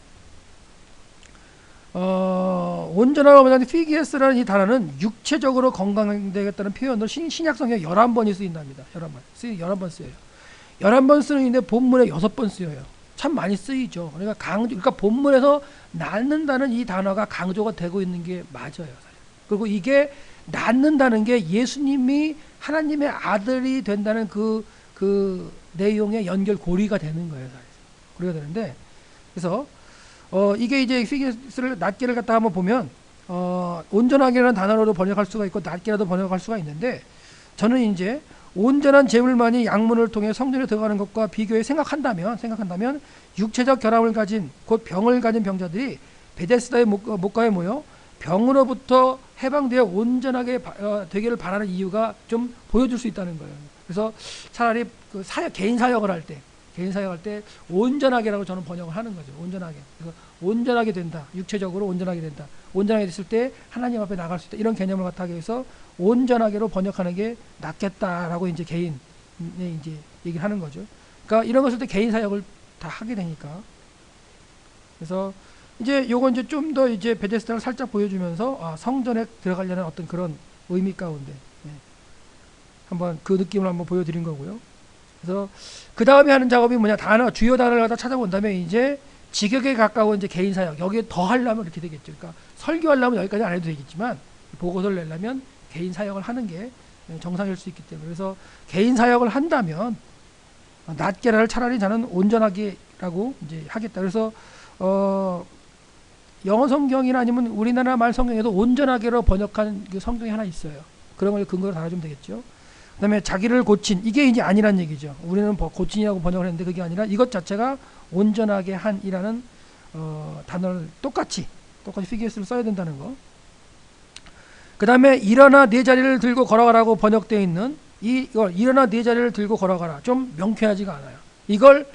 온전하고 보다는 피기에스라는 이 단어는 육체적으로 건강되겠다는 표현으로 신약성경에 11번이 쓰인답니다. 11번 쓰여요. 11번 쓰는데 본문에 6번 쓰여요. 참 많이 쓰이죠. 그러니까 본문에서 낫는다는 이 단어가 강조가 되고 있는 게 맞아요. 사실. 그리고 이게 낫는다는 게 예수님이 하나님의 아들이 된다는 그 내용의 연결고리가 되는 거예요. 사실. 고리가 되는데 그래서 이게 이제 피기스를 낫게를 갖다 한번 보면 온전하게라는 단어로도 번역할 수가 있고 낫게라도 번역할 수가 있는데 저는 이제 온전한 제물만이 양문을 통해 성전에 들어가는 것과 비교해 생각한다면 육체적 결함을 가진 곧 병을 가진 병자들이 베데스다의 목가에 모여 병으로부터 해방되어 온전하게 되기를 바라는 이유가 좀 보여줄 수 있다는 거예요. 그래서 차라리 그 개인 사역을 할 때 온전하게라고 저는 번역을 하는 거죠. 온전하게. 그래서 온전하게 된다. 육체적으로 온전하게 된다. 온전하게 됐을 때 하나님 앞에 나갈 수 있다. 이런 개념을 갖다 하기 위해서 온전하게로 번역하는 게 낫겠다라고 이제 개인에 이제 얘기를 하는 거죠. 그러니까 이런 것을 때 개인 사역을 다 하게 되니까. 그래서 이제 요건 이제 좀 더 이제 베데스다를 살짝 보여주면서 성전에 들어가려는 어떤 그런 의미 가운데 한번 그 느낌을 한번 보여드린 거고요. 그래서 그 다음에 하는 작업이 뭐냐 주요 단어를 갖다 찾아본다면 이제 직역에 가까운 이제 개인 사역 여기에 더 하려면 이렇게 되겠죠. 그러니까 설교하려면 여기까지 안 해도 되겠지만 보고서를 내려면 개인 사역을 하는 게 정상일 수 있기 때문에 그래서 개인 사역을 한다면 낫게라를 차라리 저는 온전하게라고 이제 하겠다. 그래서 영어 성경이나 아니면 우리나라 말 성경에도 온전하게로 번역한 그 성경이 하나 있어요. 그런 걸 근거로 달아주면 되겠죠. 그 다음에 자기를 고친 이게 이제 아니란 얘기죠. 우리는 고친이라고 번역을 했는데 그게 아니라 이것 자체가 온전하게 한이라는 단어를 똑같이 피기에스를 써야 된다는 거. 그 다음에 일어나 네 자리를 들고 걸어가라고 번역되어 있는 이걸 일어나 네 자리를 들고 걸어가라 좀 명쾌하지가 않아요. 이걸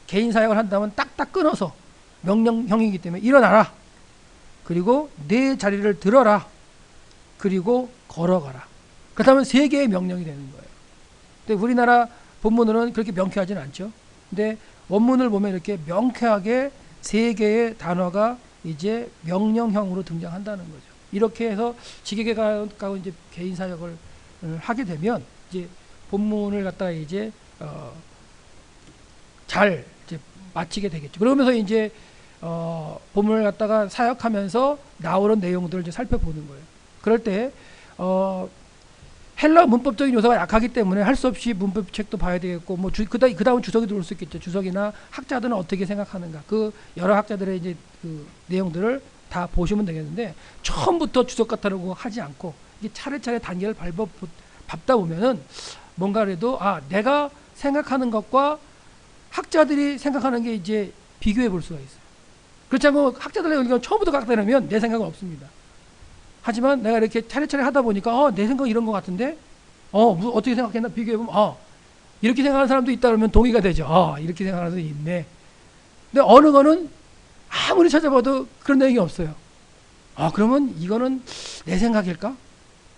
개인 사역을 한다면 딱딱 끊어서 명령형이기 때문에 일어나라 그리고 네 자리를 들어라 그리고 걸어가라. 그렇다면 3개의 명령이 되는 거예요. 근데 우리나라 본문으로는 그렇게 명쾌하지는 않죠. 근데 원문을 보면 이렇게 명쾌하게 3개의 단어가 이제 명령형으로 등장한다는 거죠. 이렇게 해서 지게에 가까운 이제 개인 사역을 하게 되면 이제 본문을 갖다가 이제 잘 이제 마치게 되겠죠. 그러면서 이제 본문을 갖다가 사역하면서 나오는 내용들을 이제 살펴보는 거예요. 그럴 때 헬라 문법적인 요소가 약하기 때문에 할 수 없이 문법책도 봐야 되겠고, 뭐 그다음 주석이 들어올 수 있겠죠. 주석이나 학자들은 어떻게 생각하는가, 그 여러 학자들의 이제 그 내용들을 다 보시면 되겠는데, 처음부터 주석 같다고 하지 않고 이게 차례차례 단계를 밟다 보면은 뭔가 그래도 내가 생각하는 것과 학자들이 생각하는 게 이제 비교해 볼 수가 있어요. 그렇지 않고 학자들의 의견을 처음부터 갖다 내면 내 생각은 없습니다. 하지만 내가 이렇게 차례차례 하다 보니까 내 생각 이런 것 같은데 어떻게 생각했나 비교해보면 이렇게 생각하는 사람도 있다 그러면 동의가 되죠. 이렇게 생각하는 사람도 있네. 근데 어느 거는 아무리 찾아봐도 그런 내용이 없어요. 그러면 이거는 내 생각일까?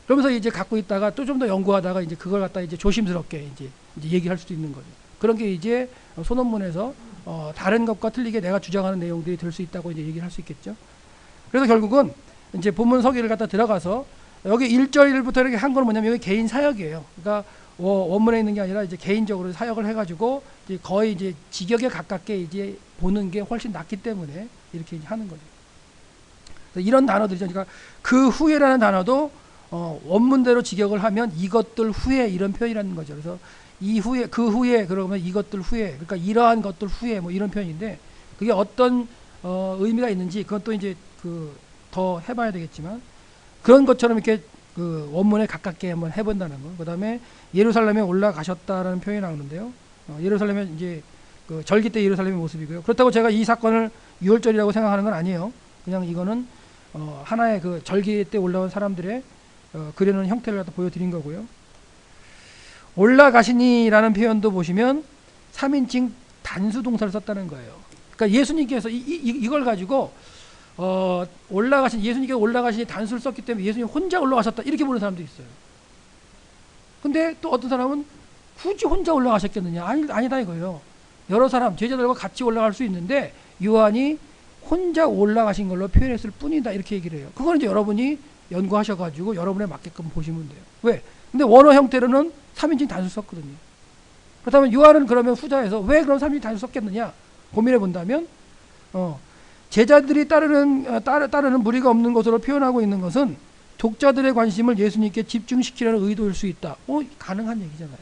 그러면서 이제 갖고 있다가 또 좀 더 연구하다가 이제 그걸 갖다 이제 조심스럽게 이제 얘기할 수도 있는 거죠. 그런 게 이제 소논문에서 다른 것과 틀리게 내가 주장하는 내용들이 될 수 있다고 이제 얘기를 할 수 있겠죠. 그래서 결국은 이제 본문 서기를 갖다 들어가서 여기 1절부터 이렇게 한 건 뭐냐면 여기 개인 사역이에요. 그러니까 원문에 있는 게 아니라 이제 개인적으로 사역을 해가지고 이제 거의 이제 직역에 가깝게 이제 보는 게 훨씬 낫기 때문에 이렇게 이제 하는 거죠. 이런 단어들이죠. 그러니까 그 후에라는 단어도 원문대로 직역을 하면 이것들 후에 이런 표현이라는 거죠. 그래서 이 후에, 그 후에, 그러면 이것들 후에, 그러니까 이러한 것들 후에 뭐 이런 표현인데, 그게 어떤 의미가 있는지 그건 또 이제 더 해봐야 되겠지만, 그런 것처럼 이렇게 그 원문에 가깝게 한번 해본다는 거. 그 다음에 예루살렘에 올라가셨다라는 표현이 나오는데요. 예루살렘에 이제 그 절기 때 예루살렘의 모습이고요. 그렇다고 제가 이 사건을 6월절이라고 생각하는 건 아니에요. 그냥 이거는 하나의 그 절기 때 올라온 사람들의 그려놓은 형태를 갖다 보여드린 거고요. 올라가시니라는 표현도 보시면 3인칭 단수 동사를 썼다는 거예요. 그러니까 예수님께서 이걸 가지고 예수님께서 올라가시니 단수를 썼기 때문에 예수님 혼자 올라가셨다 이렇게 보는 사람도 있어요. 근데 또 어떤 사람은 굳이 혼자 올라가셨겠느냐, 아니다 이거예요. 여러 사람 제자들과 같이 올라갈 수 있는데 요한이 혼자 올라가신 걸로 표현했을 뿐이다 이렇게 얘기를 해요. 그건 이제 여러분이 연구하셔가지고 여러분에 맞게끔 보시면 돼요. 왜? 근데 원어 형태로는 3인칭 단수 썼거든요. 그렇다면 요한은 그러면 후자에서 왜 그럼 3인칭 단수 썼겠느냐 고민해 본다면 제자들이 따르는 무리가 없는 것으로 표현하고 있는 것은 독자들의 관심을 예수님께 집중시키려는 의도일 수 있다. 가능한 얘기잖아요.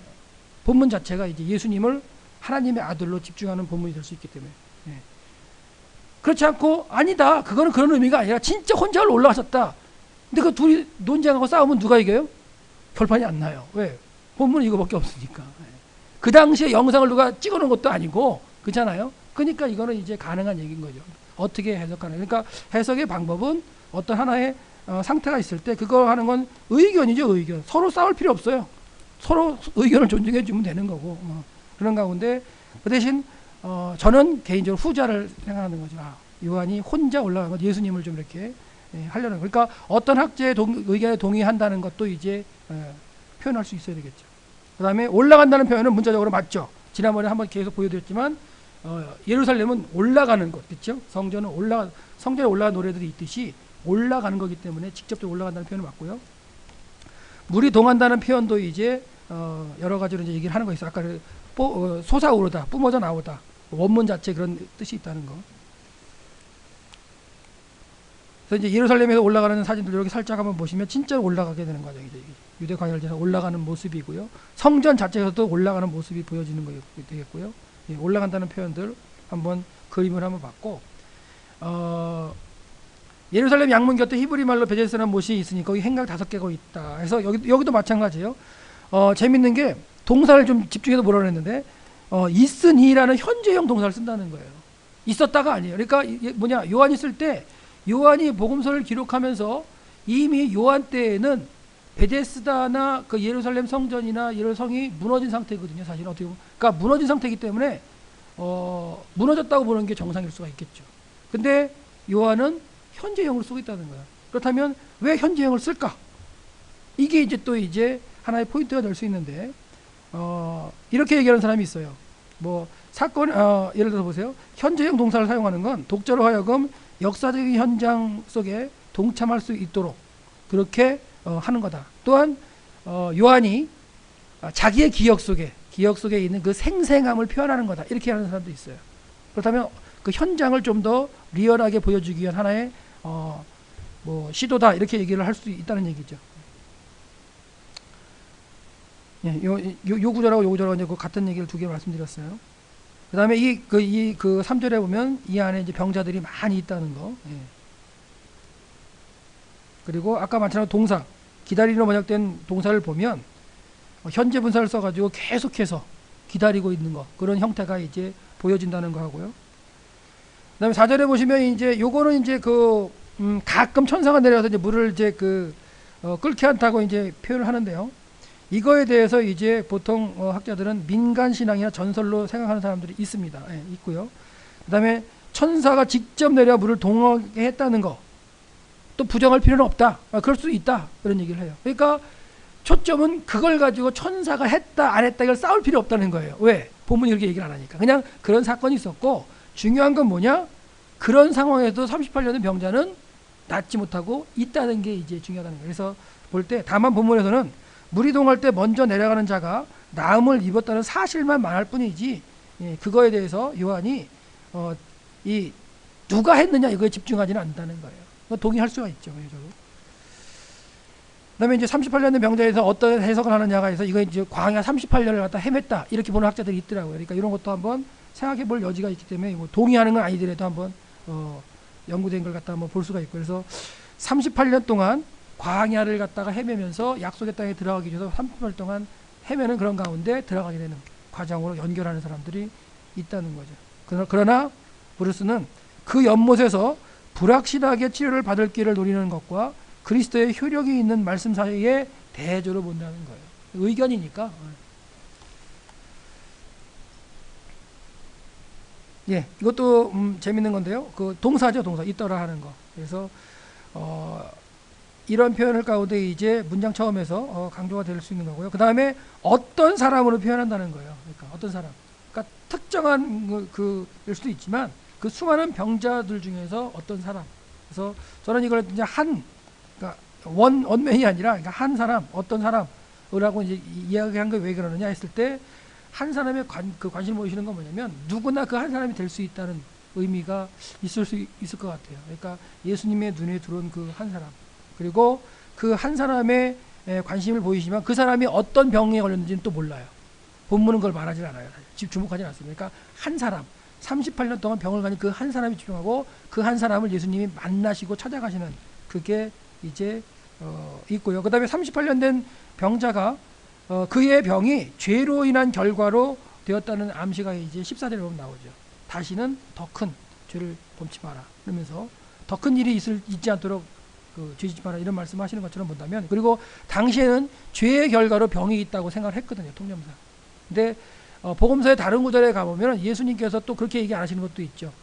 본문 자체가 이제 예수님을 하나님의 아들로 집중하는 본문이 될 수 있기 때문에. 그렇지 않고 아니다. 그거는 그런 의미가 아니라 진짜 혼자 올라가셨다. 근데 그 둘이 논쟁하고 싸우면 누가 이겨요? 결판이 안 나요. 왜? 본문은 이거밖에 없으니까. 그 당시에 영상을 누가 찍어놓은 것도 아니고 그렇잖아요. 그러니까 이거는 이제 가능한 얘기인 거죠. 어떻게 해석하나. 그러니까 해석의 방법은 어떤 하나의 상태가 있을 때 그거 하는 건 의견이죠. 의견. 서로 싸울 필요 없어요. 서로 의견을 존중해 주면 되는 거고. 그런 가운데 그 대신 저는 개인적으로 후자를 생각하는 거죠. 요한이 혼자 올라간 것, 예수님을 좀 이렇게 하려는 거. 그러니까 어떤 학자의 의견에 동의한다는 것도 이제 표현할 수 있어야 되겠죠. 그 다음에 올라간다는 표현은 문자적으로 맞죠. 지난번에 한번 계속 보여드렸지만 예루살렘은 올라가는 것, 그렇죠? 성전에 올라간 노래들이 있듯이 올라가는 거기 때문에 직접적으로 올라간다는 표현은 맞고요. 물이 동한다는 표현도 이제 여러 가지로 이제 얘기를 하는 거 있어요. 아까 솟아오르다, 뿜어져 나오다, 원문 자체 그런 뜻이 있다는 거. 그래서 이제 예루살렘에서 올라가는 사진들 이렇게 살짝 한번 보시면 진짜 올라가게 되는 과정이죠. 유대 광야를 올라가는 모습이고요. 성전 자체에서도 올라가는 모습이 보여지는 거 되겠고요. 올라간다는 표현들 한번 그림을 한번 봤고, 예루살렘 양문 곁에 히브리 말로 베데스라는 못이 있으니 거기 행각 5개가 있다. 그래서 여기도 마찬가지예요. 재밌는 게 동사를 좀 집중해서 뭐라 그랬는데 있으니라는 현재형 동사를 쓴다는 거예요. 있었다가 아니에요. 그러니까 요한이 쓸 때 요한이 복음서를 기록하면서 이미 요한 때에는 베데스다나 그 예루살렘 성전이나 이런 성이 무너진 상태거든요. 사실 어떻게 보면. 그러니까 무너진 상태이기 때문에 무너졌다고 보는 게 정상일 수가 있겠죠. 근데 요한은 현재형을 쓰고 있다는 거야. 그렇다면 왜 현재형을 쓸까? 이게 이제 또 이제 하나의 포인트가 될 수 있는데 이렇게 얘기하는 사람이 있어요. 예를 들어 보세요. 현재형 동사를 사용하는 건 독자로 하여금 역사적인 현장 속에 동참할 수 있도록 그렇게 하는 거다. 또한 요한이 자기의 기억 속에 있는 그 생생함을 표현하는 거다. 이렇게 하는 사람도 있어요. 그렇다면 그 현장을 좀 더 리얼하게 보여주기 위한 하나의 뭐 시도다 이렇게 얘기를 할 수 있다는 얘기죠. 예, 요 구절하고 요 구절하고 이제 그 같은 얘기를 두 개 말씀드렸어요. 그 다음에 그 3절에 보면 이 안에 이제 병자들이 많이 있다는 거. 예. 그리고 아까 말처럼 동사, 기다리로 번역된 동사를 보면 현재 분사를 써가지고 계속해서 기다리고 있는 거. 그런 형태가 이제 보여진다는 거 하고요. 그 다음에 4절에 보시면 이제 요거는 이제 가끔 천사가 내려와서 이제 물을 이제 끓게 한다고 이제 표현을 하는데요. 이거에 대해서 이제 보통 학자들은 민간 신앙이나 전설로 생각하는 사람들이 있습니다. 예, 있고요. 그 다음에 천사가 직접 내려 물을 동하게 했다는 거. 또 부정할 필요는 없다. 그럴 수도 있다. 그런 얘기를 해요. 그러니까 초점은 그걸 가지고 천사가 했다 안 했다 이걸 싸울 필요 없다는 거예요. 왜? 본문이 그렇게 얘기를 안 하니까. 그냥 그런 사건이 있었고 중요한 건 뭐냐? 그런 상황에도 38년 된 병자는 낫지 못하고 있다는 게 이제 중요하다는 거예요. 그래서 볼 때 다만 본문에서는 물이 동할 때 먼저 내려가는 자가 나음을 입었다는 사실만 말할 뿐이지 그거에 대해서 요한이 이 누가 했느냐 이거에 집중하지는 않는다는 거예요. 동의할 수가 있죠. 그 다음에 이제 38년 된 병자에서 어떤 해석을 하느냐가 해서 이거 이제 광야 38년을 갖다 헤맸다 이렇게 보는 학자들이 있더라고요. 그러니까 이런 것도 한번 생각해 볼 여지가 있기 때문에 뭐 동의하는 건 아니더라도 한번 연구된 걸 갖다 한번 볼 수가 있고 그래서 38년 동안 광야를 갖다가 헤매면서 약속의 땅에 들어가기 위해서 30년 동안 헤매는 그런 가운데 들어가게 되는 과정으로 연결하는 사람들이 있다는 거죠. 그러나 브루스는 그 연못에서 불확실하게 치료를 받을 길을 노리는 것과 그리스도의 효력이 있는 말씀 사이에 대조로 본다는 거예요. 의견이니까. 예, 이것도 재밌는 건데요. 그 동사죠, 동사. 있더라 하는 거. 그래서 이런 표현을 가운데 이제 문장 처음에서 강조가 될 수 있는 거고요. 그 다음에 어떤 사람으로 표현한다는 거예요. 그러니까 어떤 사람. 그러니까 특정한 일 수도 있지만 그 수많은 병자들 중에서 어떤 사람. 그래서 저는 이걸 이제 그러니까 원맨이 아니라 그러니까 한 사람, 어떤 사람이라고 이제 이야기한 게 왜 그러느냐 했을 때 한 사람의 관심을 모시는 건 뭐냐면 누구나 그 한 사람이 될 수 있다는 의미가 있을 수 있을 것 같아요. 그러니까 예수님의 눈에 들어온 그 한 사람. 그리고 그 한 사람의 관심을 보이시지만 그 사람이 어떤 병에 걸렸는지는 또 몰라요. 본문은 그걸 말하지 않아요. 주목하지 않습니다. 그러니까 한 사람, 38년 동안 병을 가진 그 한 사람이 집중하고 그 한 사람을 예수님이 만나시고 찾아가시는 그게 이제 있고요. 그 다음에 38년 된 병자가 그의 병이 죄로 인한 결과로 되었다는 암시가 이제 14절에 보면 나오죠. 다시는 더 큰 죄를 범치 마라. 그러면서 더 큰 일이 있지 않도록 죄짓지 마라 이런 말씀하시는 것처럼 본다면 그리고 당시에는 죄의 결과로 병이 있다고 생각을 했거든요. 통념상. 근데 복음서의 다른 구절에 가보면 예수님께서 또 그렇게 얘기 안 하시는 것도 있죠.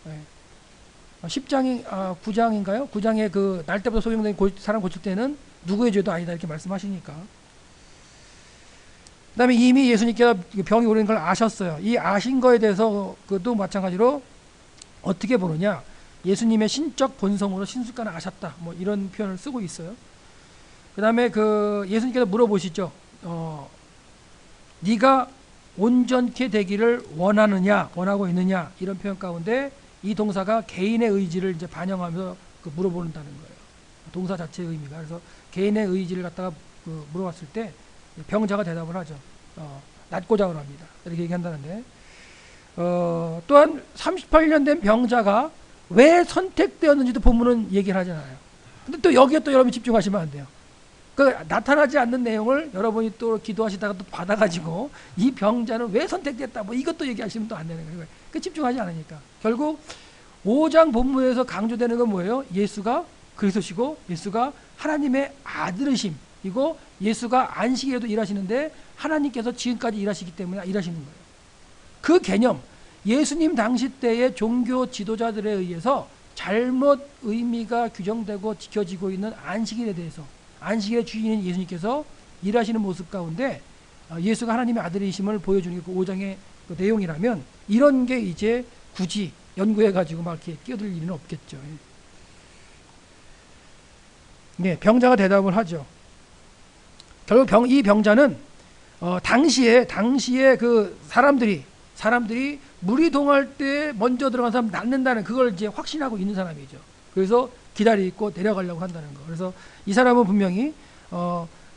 10장이 9장인가요? 9장에 그 날 때부터 소경된 사람 고칠 때는 누구의 죄도 아니다 이렇게 말씀하시니까. 그 다음에 이미 예수님께서 병이 오는 걸 아셨어요. 이 아신 거에 대해서 그도 마찬가지로 어떻게 보느냐. 예수님의 신적 본성으로 신수가는 아셨다. 뭐 이런 표현을 쓰고 있어요. 그 다음에 예수님께서 물어보시죠. 네가 온전케 되기를 원하고 있느냐 이런 표현 가운데 이 동사가 개인의 의지를 이제 반영하면서 물어본다는 거예요. 동사 자체의 의미가. 그래서 개인의 의지를 갖다가 물어봤을 때 병자가 대답을 하죠. 낫고자 원합니다. 이렇게 얘기한다는데 또한 38년 된 병자가 왜 선택되었는지도 본문은 얘기를 하지 않아요. 근데 또 여기에 또 여러분이 집중하시면 안 돼요. 나타나지 않는 내용을 여러분이 또 기도하시다가 또 받아가지고 이 병자는 왜 선택됐다 뭐 이것도 얘기하시면 또 안 되는 거예요. 집중하지 않으니까. 결국 5장 본문에서 강조되는 건 뭐예요? 예수가 그리스도시고 예수가 하나님의 아들이심이고 예수가 안식일에도 일하시는데 하나님께서 지금까지 일하시기 때문에 일하시는 거예요. 그 개념, 예수님 당시 때의 종교 지도자들에 의해서 잘못 의미가 규정되고 지켜지고 있는 안식일에 대해서 안식일의 주인인 예수님께서 일하시는 모습 가운데 예수가 하나님의 아들이심을 보여주는 게 그 5장의 그 내용이라면 이런 게 이제 굳이 연구해가지고 막 이렇게 끼어들 일은 없겠죠. 네, 병자가 대답을 하죠. 결국 이 병자는 당시에 그 사람들이 물이 동할 때 먼저 들어간 사람 낫는다는 그걸 이제 확신하고 있는 사람이죠. 그래서 기다리고 내려가려고 한다는 거. 그래서 이 사람은 분명히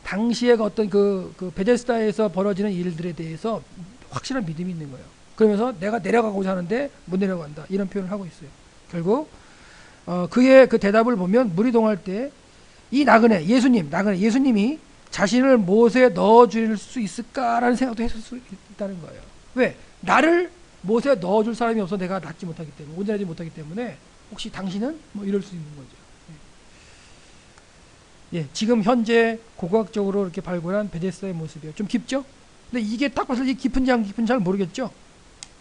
당시에 어떤 그 베데스다에서 벌어지는 일들에 대해서 확실한 믿음이 있는 거예요. 그러면서 내가 내려가고자 하는데 못 내려간다, 이런 표현을 하고 있어요. 결국 그의 그 대답을 보면 물이 동할 때 이 나그네 예수님이 자신을 못에 넣어줄 수 있을까라는 생각도 했을 수 있다는 거예요. 왜? 나를 못에 넣어줄 사람이 없어 내가 낫지 못하기 때문에, 온전하지 못하기 때문에 혹시 당신은 뭐 이럴 수 있는 거죠. 예, 지금 현재 고고학적으로 이렇게 발굴한 베데스다의 모습이에요. 좀 깊죠? 근데 이게 딱 봤을 때 깊은지 안 깊은지 잘 모르겠죠?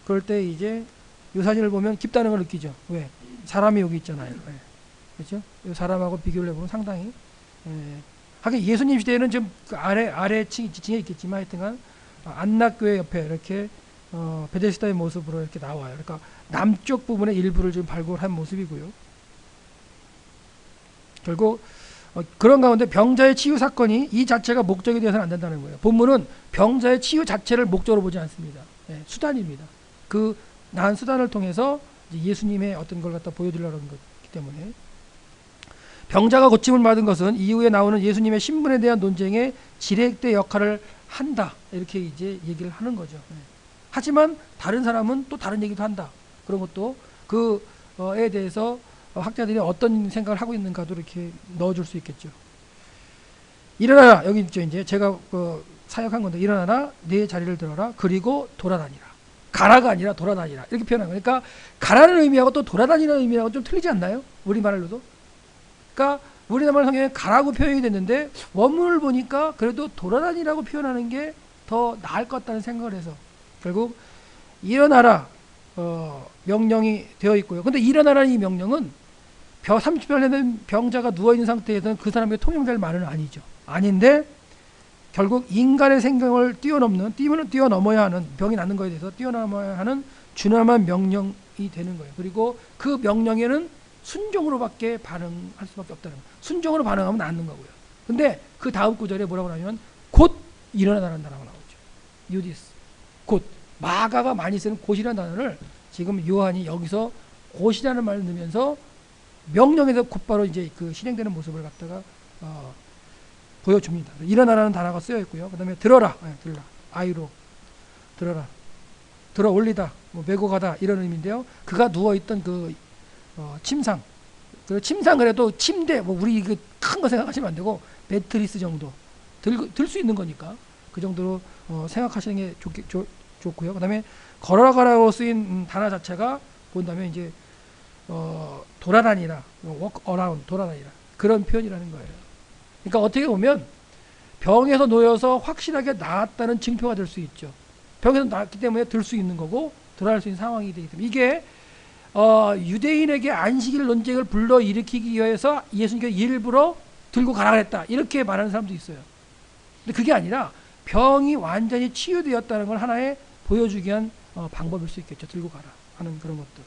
그럴 때 이제 이 사진을 보면 깊다는 걸 느끼죠. 왜? 사람이 여기 있잖아요. 예. 그렇죠? 이 사람하고 비교를 해보면 상당히 하긴 예수님 시대에는 좀 그 아래 지층에 있겠지만 하여튼간 안락교회 옆에 이렇게 베데스다의 모습으로 이렇게 나와요. 그러니까 남쪽 부분의 일부를 좀 발굴한 모습이고요. 결국 그런 가운데 병자의 치유 사건이 이 자체가 목적이 되어서는 안 된다는 거예요. 본문은 병자의 치유 자체를 목적으로 보지 않습니다. 수단입니다. 그 나은 수단을 통해서 예수님의 어떤 걸 갖다 보여주려는 거기 때문에, 병자가 고침을 받은 것은 이후에 나오는 예수님의 신분에 대한 논쟁의 지렛대 역할을 한다, 이렇게 이제 얘기를 하는 거죠. 하지만 다른 사람은 또 다른 얘기도 한다. 그런 것도 그에 대해서 학자들이 어떤 생각을 하고 있는가도 이렇게 넣어줄 수 있겠죠. 일어나라, 여기 있죠. 이제 제가 사역한 건데, 일어나라, 네 자리를 들어라, 그리고 돌아다니라. 가라가 아니라 돌아다니라, 이렇게 표현한 거예요. 그러니까 가라는 의미하고 또 돌아다니는 의미하고 좀 틀리지 않나요? 우리말로도. 그러니까 우리나라 성경에 가라고 표현이 됐는데 원문을 보니까 그래도 돌아다니라고 표현하는 게 더 나을 것 같다는 생각을 해서 결국 일어나라 명령이 되어 있고요. 근데 일어나라는 이 명령은 30년 된 병자가 누워있는 상태에서는 그 사람에게 통용될 말은 아니죠. 아닌데 결국 인간의 생각을 뛰어넘어야 하는, 병이 낫는 것에 대해서 뛰어넘어야 하는 준엄한 명령이 되는 거예요. 그리고 그 명령에는 순종으로밖에 반응할 수밖에 없다는 거예요. 순종으로 반응하면 낫는 거고요. 근데 그 다음 구절에 뭐라고 하냐면 곧 일어나라는 단어가 나오죠. 유디스. 곧. 마가가 많이 쓰는 곧이라는 단어를 지금 요한이 여기서 곧이라는 말을 넣으면서 명령에서 곧바로 이제 그 실행되는 모습을 갖다가 보여줍니다. 일어나라는 단어가 쓰여 있고요. 그 다음에 들어라. 들라. 아이로. 들어라. 들어 올리다. 뭐 메고 가다. 이런 의미인데요. 그가 누워있던 그 침상. 그 침상 그래도 침대, 뭐 우리 그 큰 거 생각하시면 안 되고 매트리스 정도 들 수 있는 거니까 그 정도로 생각하시는 게 좋고요. 그 다음에 걸어가라고 쓰인 단어 자체가 본다면 이제 돌아다니라, walk around, 돌아다니라, 그런 표현이라는 거예요. 그러니까 어떻게 보면 병에서 놓여서 확실하게 나았다는 증표가 될 수 있죠. 병에서 나았기 때문에 들 수 있는 거고 돌아갈 수 있는 상황이 되기 때문에, 이게 유대인에게 안식일 논쟁을 불러일으키기 위해서 예수님께서 일부러 들고 가라 그랬다, 이렇게 말하는 사람도 있어요. 근데 그게 아니라 병이 완전히 치유되었다는 걸 하나의 보여주기 위한 방법일 수 있겠죠. 들고 가라 하는 그런 것들.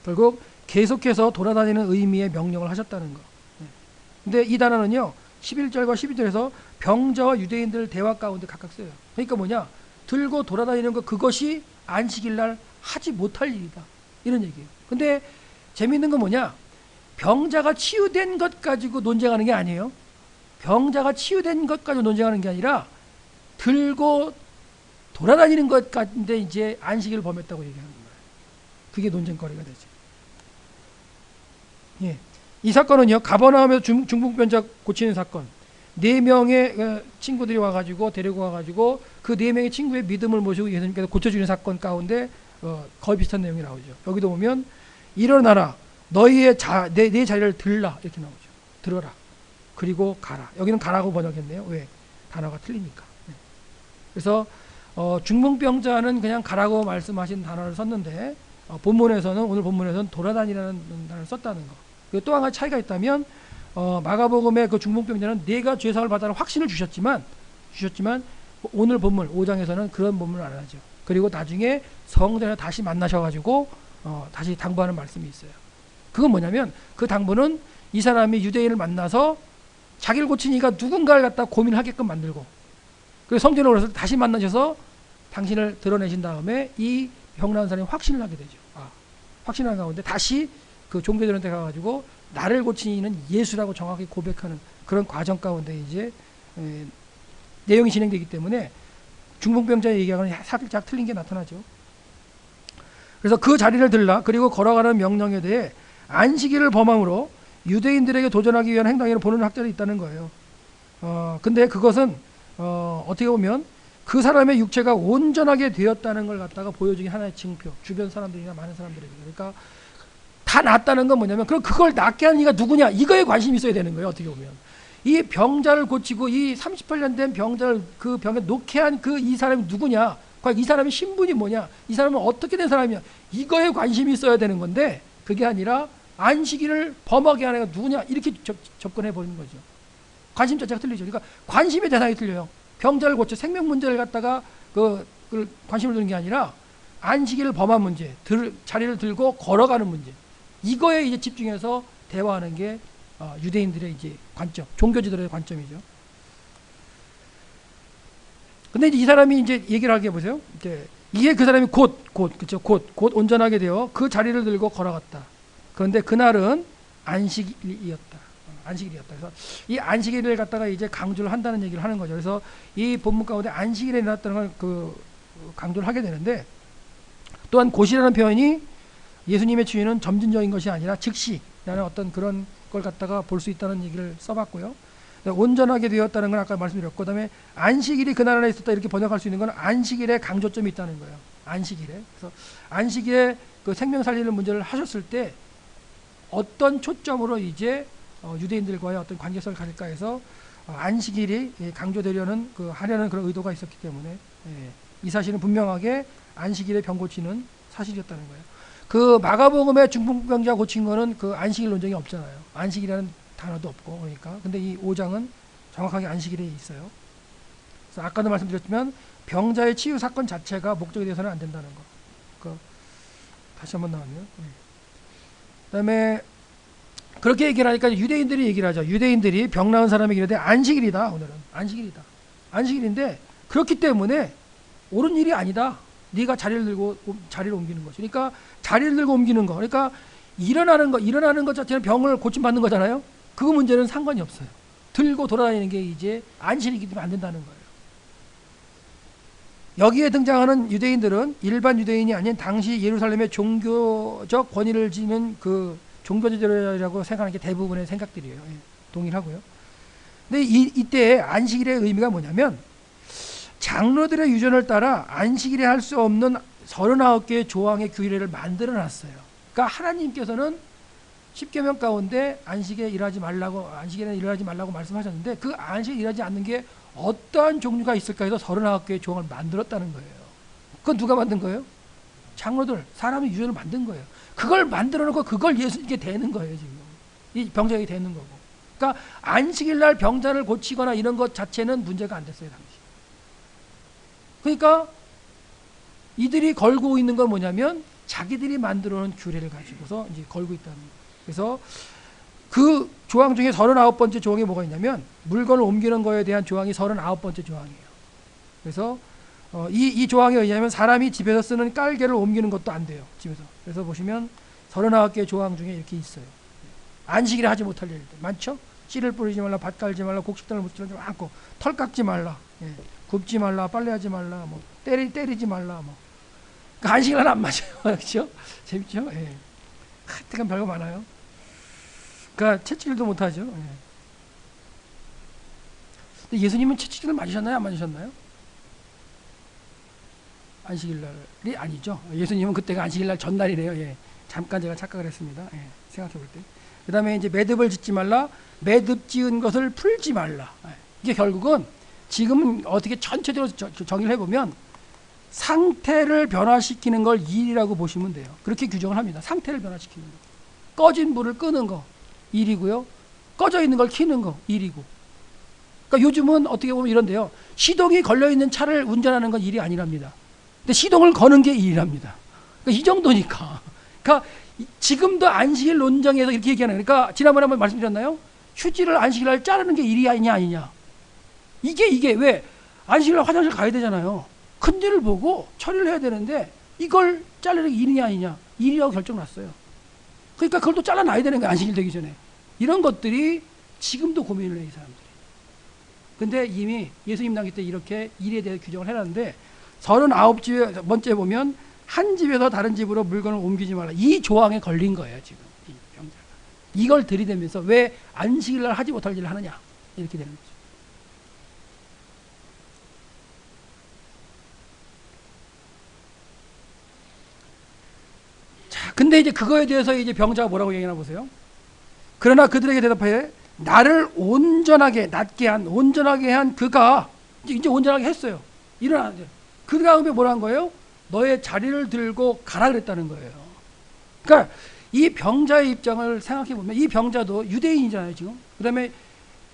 결국 계속해서 돌아다니는 의미의 명령을 하셨다는 거. 근데 이 단어는요 11절과 12절에서 병자와 유대인들 대화 가운데 각각 써요. 그러니까 뭐냐, 들고 돌아다니는 거, 그것이 안식일날 하지 못할 일이다, 이런 얘기예요. 근데 재미있는 건 뭐냐, 병자가 치유된 것 가지고 논쟁하는 게 아니에요. 병자가 치유된 것 가지고 논쟁하는 게 아니라 들고 돌아다니는 것 같은데 이제 안식일을 범했다고 얘기하는 거예요. 그게 논쟁거리가 되죠. 예. 이 사건은요, 가버나움에서 중풍병자 고치는 사건, 4명의 친구들이 와가지고 데리고 와가지고 그 4명의 친구의 믿음을 모시고 예수님께서 고쳐주는 사건 가운데 거의 비슷한 내용이 나오죠. 여기도 보면 일어나라, 너희의 내 자리를 들라, 이렇게 나오죠. 들어라, 그리고 가라. 여기는 가라고 번역했네요. 왜? 단어가 틀리니까. 그래서 중풍병자는 그냥 가라고 말씀하신 단어를 썼는데 오늘 본문에서는 돌아다니라는 단어를 썼다는 거. 그리고 또 한 가지 차이가 있다면 마가복음의 그 중풍병자는 내가 죄사함을 받다는 확신을 주셨지만 오늘 본문 5장에서는 그런 본문을 안 하죠. 그리고 나중에 성전에 다시 만나셔가지고 다시 당부하는 말씀이 있어요. 그건 뭐냐면 그 당부는 이 사람이 유대인을 만나서 자기를 고친 이가 누군가를 갖다 고민하게끔 만들고, 그래서 성전으로 오셔서 다시 만나셔서 당신을 드러내신 다음에 이 병나은 사람이 확신을 하게 되죠. 확신한 가운데 다시 그 종교들한테 가가지고 나를 고친 이는 예수라고 정확히 고백하는 그런 과정 가운데 이제 내용이 진행되기 때문에 중풍병자의 얘기하고는 살짝 틀린 게 나타나죠. 그래서 그 자리를 들라 그리고 걸어가는 명령에 대해 안식일을 범함으로 유대인들에게 도전하기 위한 행동으로 보는 학자들이 있다는 거예요. 근데 그것은 어떻게 보면 그 사람의 육체가 온전하게 되었다는 걸 갖다가 보여주기 하나의 징표. 주변 사람들이나 많은 사람들에게. 그러니까 다 낫다는 건 뭐냐면 그럼 그걸 낫게 하는 이가 누구냐? 이거에 관심이 있어야 되는 거예요. 어떻게 보면. 이 병자를 고치고 이 38년 된 병자를 그 병에 놓게 한 그 이 사람이 누구냐? 이 사람의 신분이 뭐냐? 이 사람은 어떻게 된 사람이냐? 이거에 관심이 있어야 되는 건데 그게 아니라 안식일을 범하게 하는 애가 누구냐? 이렇게 접근해 버리는 거죠. 관심 자체가 틀리죠. 그러니까 관심의 대상이 틀려요. 병자를 고쳐 생명 문제를 갖다가 그 관심을 두는 게 아니라 안식일을 범한 문제, 자리를 들고 걸어가는 문제, 이거에 이제 집중해서 대화하는 게 유대인들의 이제 관점, 종교지들의 관점이죠. 근데 이제 이 사람이 이제 얘기를 하게 보세요. 이게 그 사람이 곧 온전하게 되어 그 자리를 들고 걸어갔다. 그런데 그날은 안식일이었다. 그래서 이 안식일을 갖다가 이제 강조를 한다는 얘기를 하는 거죠. 그래서 이 본문 가운데 안식일에 일어났다는 걸 강조를 하게 되는데, 또한 곧이라는 표현이 예수님의 주인은 점진적인 것이 아니라 즉시라는 어떤 그런 걸 갖다가 볼 수 있다는 얘기를 써봤고요. 온전하게 되었다는 건 아까 말씀드렸고, 그다음에 안식일이 그날 안에 있었다 이렇게 번역할 수 있는 건 안식일에 강조점이 있다는 거예요. 안식일에. 그래서 안식일에 그 생명 살리는 문제를 하셨을 때 어떤 초점으로 이제 유대인들과의 어떤 관계성을 가질까 해서 안식일이 강조되려는 하려는 그런 의도가 있었기 때문에 이 사실은 분명하게 안식일에 병 고치는 사실이었다는 거예요. 그 마가복음에 중풍병자 고친 거는 그 안식일 논쟁이 없잖아요. 안식이라는 단어도 없고 그러니까. 근데 이 5장은 정확하게 안식일에 있어요. 그래서 아까도 말씀드렸지만 병자의 치유 사건 자체가 목적이 되어서는 안 된다는 거. 다시 한번 나오면. 그다음에 그렇게 얘기를 하니까 유대인들이 얘기를 하죠. 유대인들이 병 나은 사람에게 이르되 안식일이다. 오늘은 안식일이다. 안식일인데 그렇기 때문에 옳은 일이 아니다. 네가 자리를 들고 자리를 옮기는 거죠. 그러니까 자리를 들고 옮기는 거. 그러니까 일어나는 것 자체는 병을 고침 받는 거잖아요. 그 문제는 상관이 없어요. 들고 돌아다니는 게 이제 안식일이기 때문에 안 된다는 거예요. 여기에 등장하는 유대인들은 일반 유대인이 아닌 당시 예루살렘의 종교적 권위를 지닌 그 종교제도라고 생각하는 게 대부분의 생각들이에요. 동일하고요. 근데 이때 안식일의 의미가 뭐냐면 장로들의 유전을 따라 안식일에 할 수 없는 39개의 조항의 규례를 만들어 놨어요. 그러니까 하나님께서는 10계명 가운데 안식일에 일하지 말라고 말씀하셨는데 그 안식일에 일하지 않는 게 어떠한 종류가 있을까 해서 39개의 조항을 만들었다는 거예요. 그건 누가 만든 거예요? 장로들, 사람의 유전을 만든 거예요. 그걸 만들어 놓고 그걸 예수님께 대는 거예요, 지금. 이 병자에게 대는 거고. 그러니까 안식일 날 병자를 고치거나 이런 것 자체는 문제가 안 됐어요, 당시. 그러니까 이들이 걸고 있는 건 뭐냐면 자기들이 만들어 놓은 규례를 가지고서 이제 걸고 있다는 거예요. 그래서 그 조항 중에 39번째 조항이 뭐가 있냐면 물건을 옮기는 거에 대한 조항이 39번째 조항이에요. 그래서 이 조항에 의하면 사람이 집에서 쓰는 깔개를 옮기는 것도 안 돼요, 집에서. 그래서 보시면 39개의 조항 중에 이렇게 있어요. 안식일에 하지 못할 일들 많죠? 씨를 뿌리지 말라, 밭 갈지 말라, 곡식단을 묻지 않고, 털 깎지 말라, 굽지 말라, 빨래하지 말라, 뭐 때리지 말라, 뭐. 그러니까 안식일은 안 맞아요, 그렇죠? 재밌죠? 하여튼 별거 많아요. 그러니까 채찍질도 못하죠. 근데 예수님은 채찍질을 맞으셨나요, 안 맞으셨나요? 안식일날이 아니죠. 예수님은 그때가 안식일날 전날이래요. 잠깐 제가 착각을 했습니다. 생각해 볼 때. 그 다음에 이제 매듭을 짓지 말라, 매듭 지은 것을 풀지 말라. 이게 결국은 지금은 어떻게 전체적으로 정의를 해보면 상태를 변화시키는 걸 일이라고 보시면 돼요. 그렇게 규정을 합니다. 상태를 변화시키는 거. 꺼진 불을 끄는 거 일이고요. 꺼져 있는 걸 켜는 거 일이고. 그러니까 요즘은 어떻게 보면 이런데요. 시동이 걸려있는 차를 운전하는 건 일이 아니랍니다. 근데 시동을 거는 게 일이랍니다. 그러니까 이 정도니까. 그러니까 지금도 안식일 논쟁에서 이렇게 얘기하는 거예요. 그러니까 지난번에 한번 말씀드렸나요? 휴지를 안식일 날 자르는 게 일이 아니냐. 이게 왜 안식일 날 화장실 가야 되잖아요. 큰 일을 보고 처리를 해야 되는데 이걸 자르는 게 일이냐 아니냐. 일이라고 결정났어요. 그러니까 그걸 또 잘라놔야 되는 거예요. 안식일 되기 전에. 이런 것들이 지금도 고민을 해, 이 사람들이. 근데 이미 예수님 당시 때 이렇게 일에 대해 규정을 해놨는데 39번째 보면 한 집에서 다른 집으로 물건을 옮기지 말라. 이 조항에 걸린 거예요, 지금. 이 병자가. 이걸 들이대면서 왜 안식일 날 하지 못할 일을 하느냐. 이렇게 되는 거죠. 자, 근데 이제 그거에 대해서 이제 병자가 뭐라고 얘기하나 보세요. 그러나 그들에게 대답하여 나를 온전하게 한 그가 이제 온전하게 했어요. 일어나는데 그 다음에 뭐라 한 거예요? 너의 자리를 들고 가라 그랬다는 거예요. 그러니까 이 병자의 입장을 생각해 보면 이 병자도 유대인이잖아요, 지금. 그다음에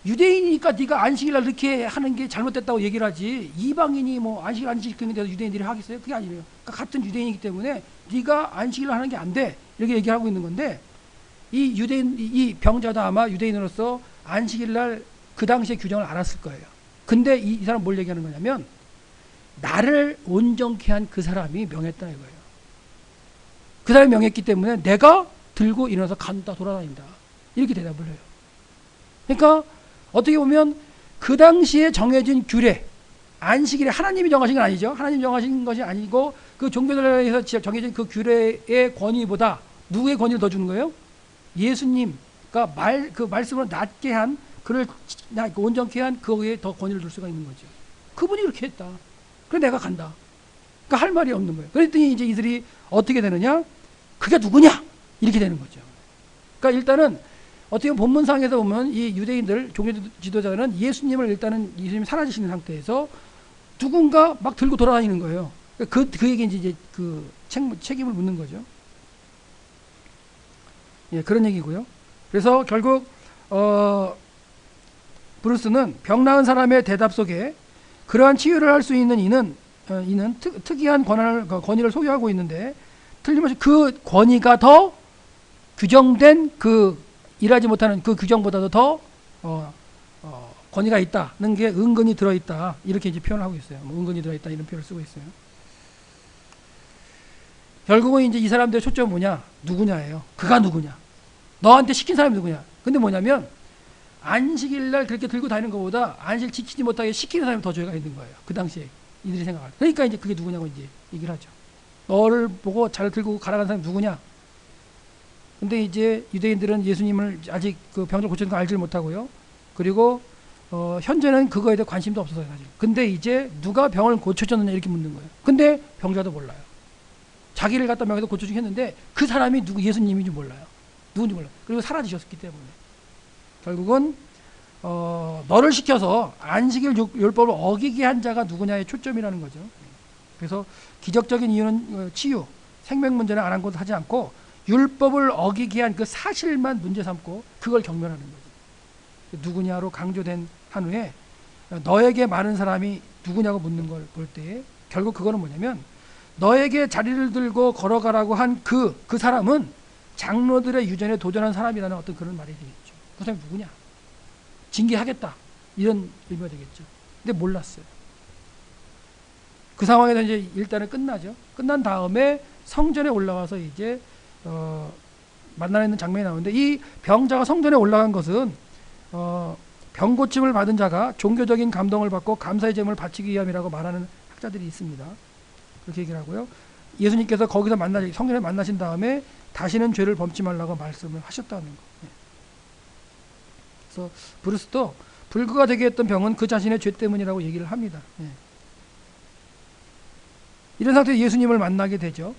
유대인이니까 네가 안식일날 이렇게 하는 게 잘못됐다고 얘기를 하지. 이방인이 뭐 안식일 지키는 데서 유대인들이 하겠어요? 그게 아니에요. 그러니까 같은 유대인이기 때문에 네가 안식일날 하는 게 안 돼. 이렇게 얘기하고 있는 건데 이 유대인, 이 병자도 아마 유대인으로서 안식일날 그 당시의 규정을 알았을 거예요. 근데 이 사람 뭘 얘기하는 거냐면 나를 온전케 한 그 사람이 명했다 이거예요. 그 사람이 명했기 때문에 내가 들고 일어나서 간다, 돌아다닌다. 이렇게 대답을 해요. 그러니까 어떻게 보면 그 당시에 정해진 규례, 안식일에 하나님이 정하신 건 아니죠. 하나님 정하신 것이 아니고 그 종교들에서 정해진 그 규례의 권위보다 누구의 권위를 더 주는 거예요? 예수님, 그러니까 그 말씀으로 낫게 한, 그를 온전케 한 그거에 더 권위를 둘 수가 있는 거죠. 그분이 그렇게 했다. 그래 내가 간다. 그러니까 할 말이 없는 거예요. 그랬더니 이제 이들이 어떻게 되느냐? 그게 누구냐? 이렇게 되는 거죠. 그러니까 일단은 어떻게 보면 본문상에서 보면 이 유대인들 종교 지도자들은 예수님을 일단은 예수님이 사라지시는 상태에서 누군가 막 들고 돌아다니는 거예요. 그에게 이제 그 책임을 묻는 거죠. 예, 그런 얘기고요. 그래서 결국 브루스는 병 나은 사람의 대답 속에 그러한 치유를 할 수 있는 이는 특이한 권위를 소유하고 있는데 틀림없이 그 권위가 더 규정된 그 일하지 못하는 그 규정보다도 더 권위가 있다는 게 은근히 들어있다 이렇게 이제 표현을 하고 있어요. 뭐 은근히 들어있다 이런 표현을 쓰고 있어요. 결국은 이제 이 사람들의 초점은 뭐냐? 누구냐예요. 그가 누구냐? 너한테 시킨 사람이 누구냐? 근데 뭐냐면 안식일날 그렇게 들고 다니는 것보다 안식일 지키지 못하게 시키는 사람이 더 죄가 있는 거예요. 그 당시에 이들이 생각할 때. 그러니까 이제 그게 누구냐고 이제 얘기를 하죠. 너를 보고 잘 들고 가라간 사람이 누구냐? 근데 이제 유대인들은 예수님을 아직 그 병을 고치는 거 알지 못하고요. 그리고 현재는 그거에 대해 관심도 없어서요, 사실. 근데 이제 누가 병을 고쳐줬느냐 이렇게 묻는 거예요. 근데 병자도 몰라요. 자기를 갖다 명해서 고쳐주긴 했는데 그 사람이 누구 예수님인지 몰라요. 누군지 몰라요. 그리고 사라지셨기 때문에 결국은 너를 시켜서 안식일 율법을 어기게 한 자가 누구냐의 초점이라는 거죠. 그래서 기적적인 이유는 치유, 생명 문제는 아랑곳하지 않고 율법을 어기게 한 그 사실만 문제 삼고 그걸 경멸하는 거죠. 누구냐로 강조된 한 후에 너에게 많은 사람이 누구냐고 묻는 걸 볼 때 결국 그거는 뭐냐면 너에게 자리를 들고 걸어가라고 한 그 사람은 장로들의 유전에 도전한 사람이라는 어떤 그런 말이 되겠죠. 그 사람이 누구냐? 징계하겠다. 이런 의미가 되겠죠. 근데 몰랐어요. 그 상황에서 이제 일단은 끝나죠. 끝난 다음에 성전에 올라와서 이제 만나는 장면이 나오는데 이 병자가 성전에 올라간 것은 병 고침을 받은 자가 종교적인 감동을 받고 감사의 제물을 바치기 위함이라고 말하는 학자들이 있습니다. 그렇게 얘기를 하고요. 예수님께서 거기서 성전에 만나신 다음에 다시는 죄를 범치 말라고 말씀을 하셨다는 거. 그래서 브루스도 불구가 되게 했던 병은 그 자신의 죄 때문이라고 얘기를 합니다. 이런 상태에서 예수님을 만나게 되죠.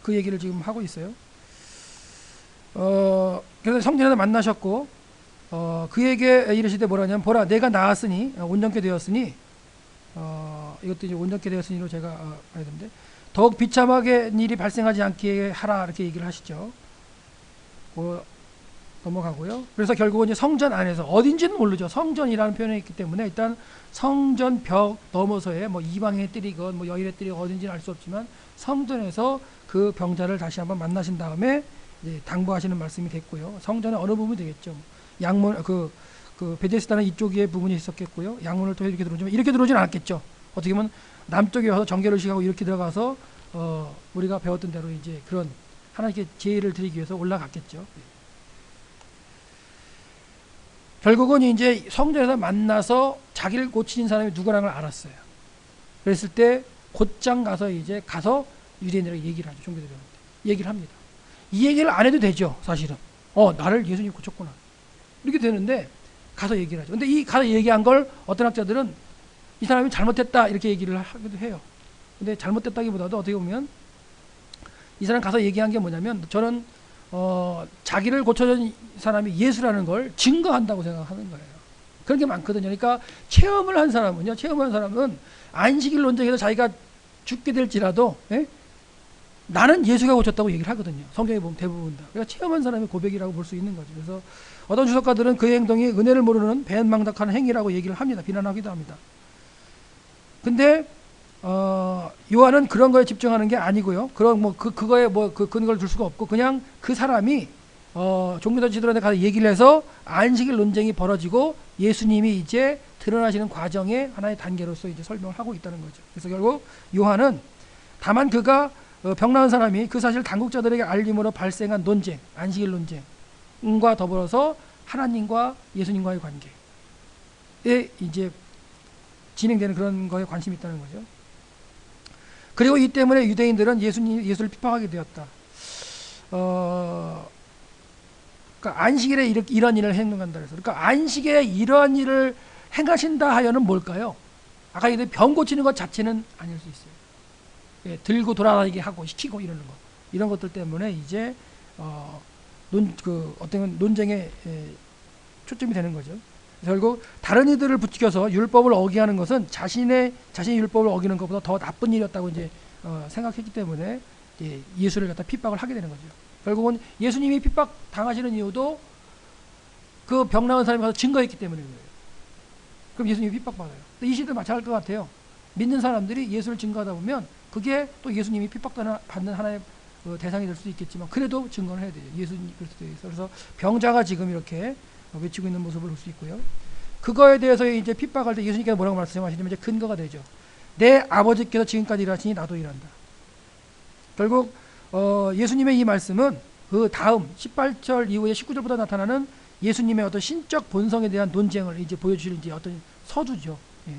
그 얘기를 지금 하고 있어요. 그래서 성전에서 만나셨고 그에게 이르시되 뭐라냐면 보라 내가 나았으니 온전케 되었으니 이것도 이제 온전케 되었으니로 제가 봐야 되는데 더욱 비참하게 일이 발생하지 않게 하라 이렇게 얘기를 하시죠. 넘어가고요. 그래서 결국은 이제 성전 안에서 어딘지는 모르죠. 성전이라는 표현이 있기 때문에 일단 성전 벽 넘어서의 뭐 이방의 뜰이건 뭐 여인의 뜰이 어딘지는 알 수 없지만 성전에서 그 병자를 다시 한번 만나신 다음에 이제 당부하시는 말씀이 됐고요. 성전의 어느 부분이 되겠죠. 양문 그 베데스다는 이쪽에 부분이 있었겠고요. 양문을 통해 이렇게 들어오지만 이렇게 들어오진 않았겠죠. 어떻게 보면 남쪽에 와서 정결을 시하고 이렇게 들어가서 우리가 배웠던 대로 이제 그런 하나님께 제의를 드리기 위해서 올라갔겠죠. 결국은 이제 성전에서 만나서 자기를 고친 사람이 누구라는 걸 알았어요. 그랬을 때 곧장 가서 유대인들에게 얘기를 하죠. 종교들한테 얘기를 합니다. 이 얘기를 안 해도 되죠. 사실은 나를 예수님이 고쳤구나 이렇게 되는데 가서 얘기를 하죠. 근데 이 가서 얘기한 걸 어떤 학자들은 이 사람이 잘못했다 이렇게 얘기를 하기도 해요. 근데 잘못됐다기보다도 어떻게 보면 이 사람 가서 얘기한 게 뭐냐면 저는 자기를 고쳐준 사람이 예수라는 걸 증거한다고 생각하는 거예요. 그런 게 많거든요. 그러니까 체험을 한 사람은 안식일 논쟁에서 자기가 죽게 될지라도 나는 예수가 고쳤다고 얘기를 하거든요. 성경에 보면 대부분 다. 그러니까 체험한 사람의 고백이라고 볼 수 있는 거죠. 그래서 어떤 주석가들은 그의 행동이 은혜를 모르는 배은망덕하는 행위라고 얘기를 합니다. 비난하기도 합니다. 근데 요한은 그런 거에 집중하는 게 아니고요. 그런 그거에 그 근거를 둘 수가 없고 그냥 그 사람이 종교도 지도자한테 가서 얘기를 해서 안식일 논쟁이 벌어지고 예수님이 이제 드러나시는 과정의 하나의 단계로서 이제 설명을 하고 있다는 거죠. 그래서 결국 요한은 다만 그가 병 나은 사람이 그 사실 당국자들에게 알림으로 발생한 논쟁, 안식일 논쟁과 더불어서 하나님과 예수님과의 관계에 이제 진행되는 그런 거에 관심이 있다는 거죠. 그리고 이 때문에 유대인들은 예수를 핍박하게 되었다. 그러니까 안식일에 이런 일을 행한다 그래서 그러니까 안식일에 이러한 일을 행하신다 하여는 뭘까요? 아까 얘기했던 병 고치는 것 자체는 아닐 수 있어요. 예, 들고 돌아다니게 하고 시키고 이러는 거 이런 것들 때문에 이제 어떤 논쟁에 초점이 되는 거죠. 결국 다른 이들을 부추겨서 율법을 어기게 하는 것은 자신의 율법을 어기는 것보다 더 나쁜 일이었다고 이제 생각했기 때문에 예수를 갖다 핍박을 하게 되는 거죠. 결국은 예수님이 핍박 당하시는 이유도 그 병 나은 사람이 가서 증거했기 때문인 거예요. 그럼 예수님이 핍박받아요. 이 시대도 마찬가지일 것 같아요. 믿는 사람들이 예수를 증거하다 보면 그게 또 예수님이 핍박받는 하나의 대상이 될 수도 있겠지만 그래도 증거를 해야 돼요. 예수님 그리스도에 의해서. 그래서 병자가 지금 이렇게 외치고 있는 모습을 볼 수 있고요. 그거에 대해서 이제 핍박할 때 예수님께서 뭐라고 말씀하시냐면 이제 근거가 되죠. 내 아버지께서 지금까지 일하시니 나도 일한다. 결국 예수님의 이 말씀은 그 다음 18절 이후에 19절부터 나타나는 예수님의 어떤 신적 본성에 대한 논쟁을 이제 보여주실 이제 어떤 서두죠. 예.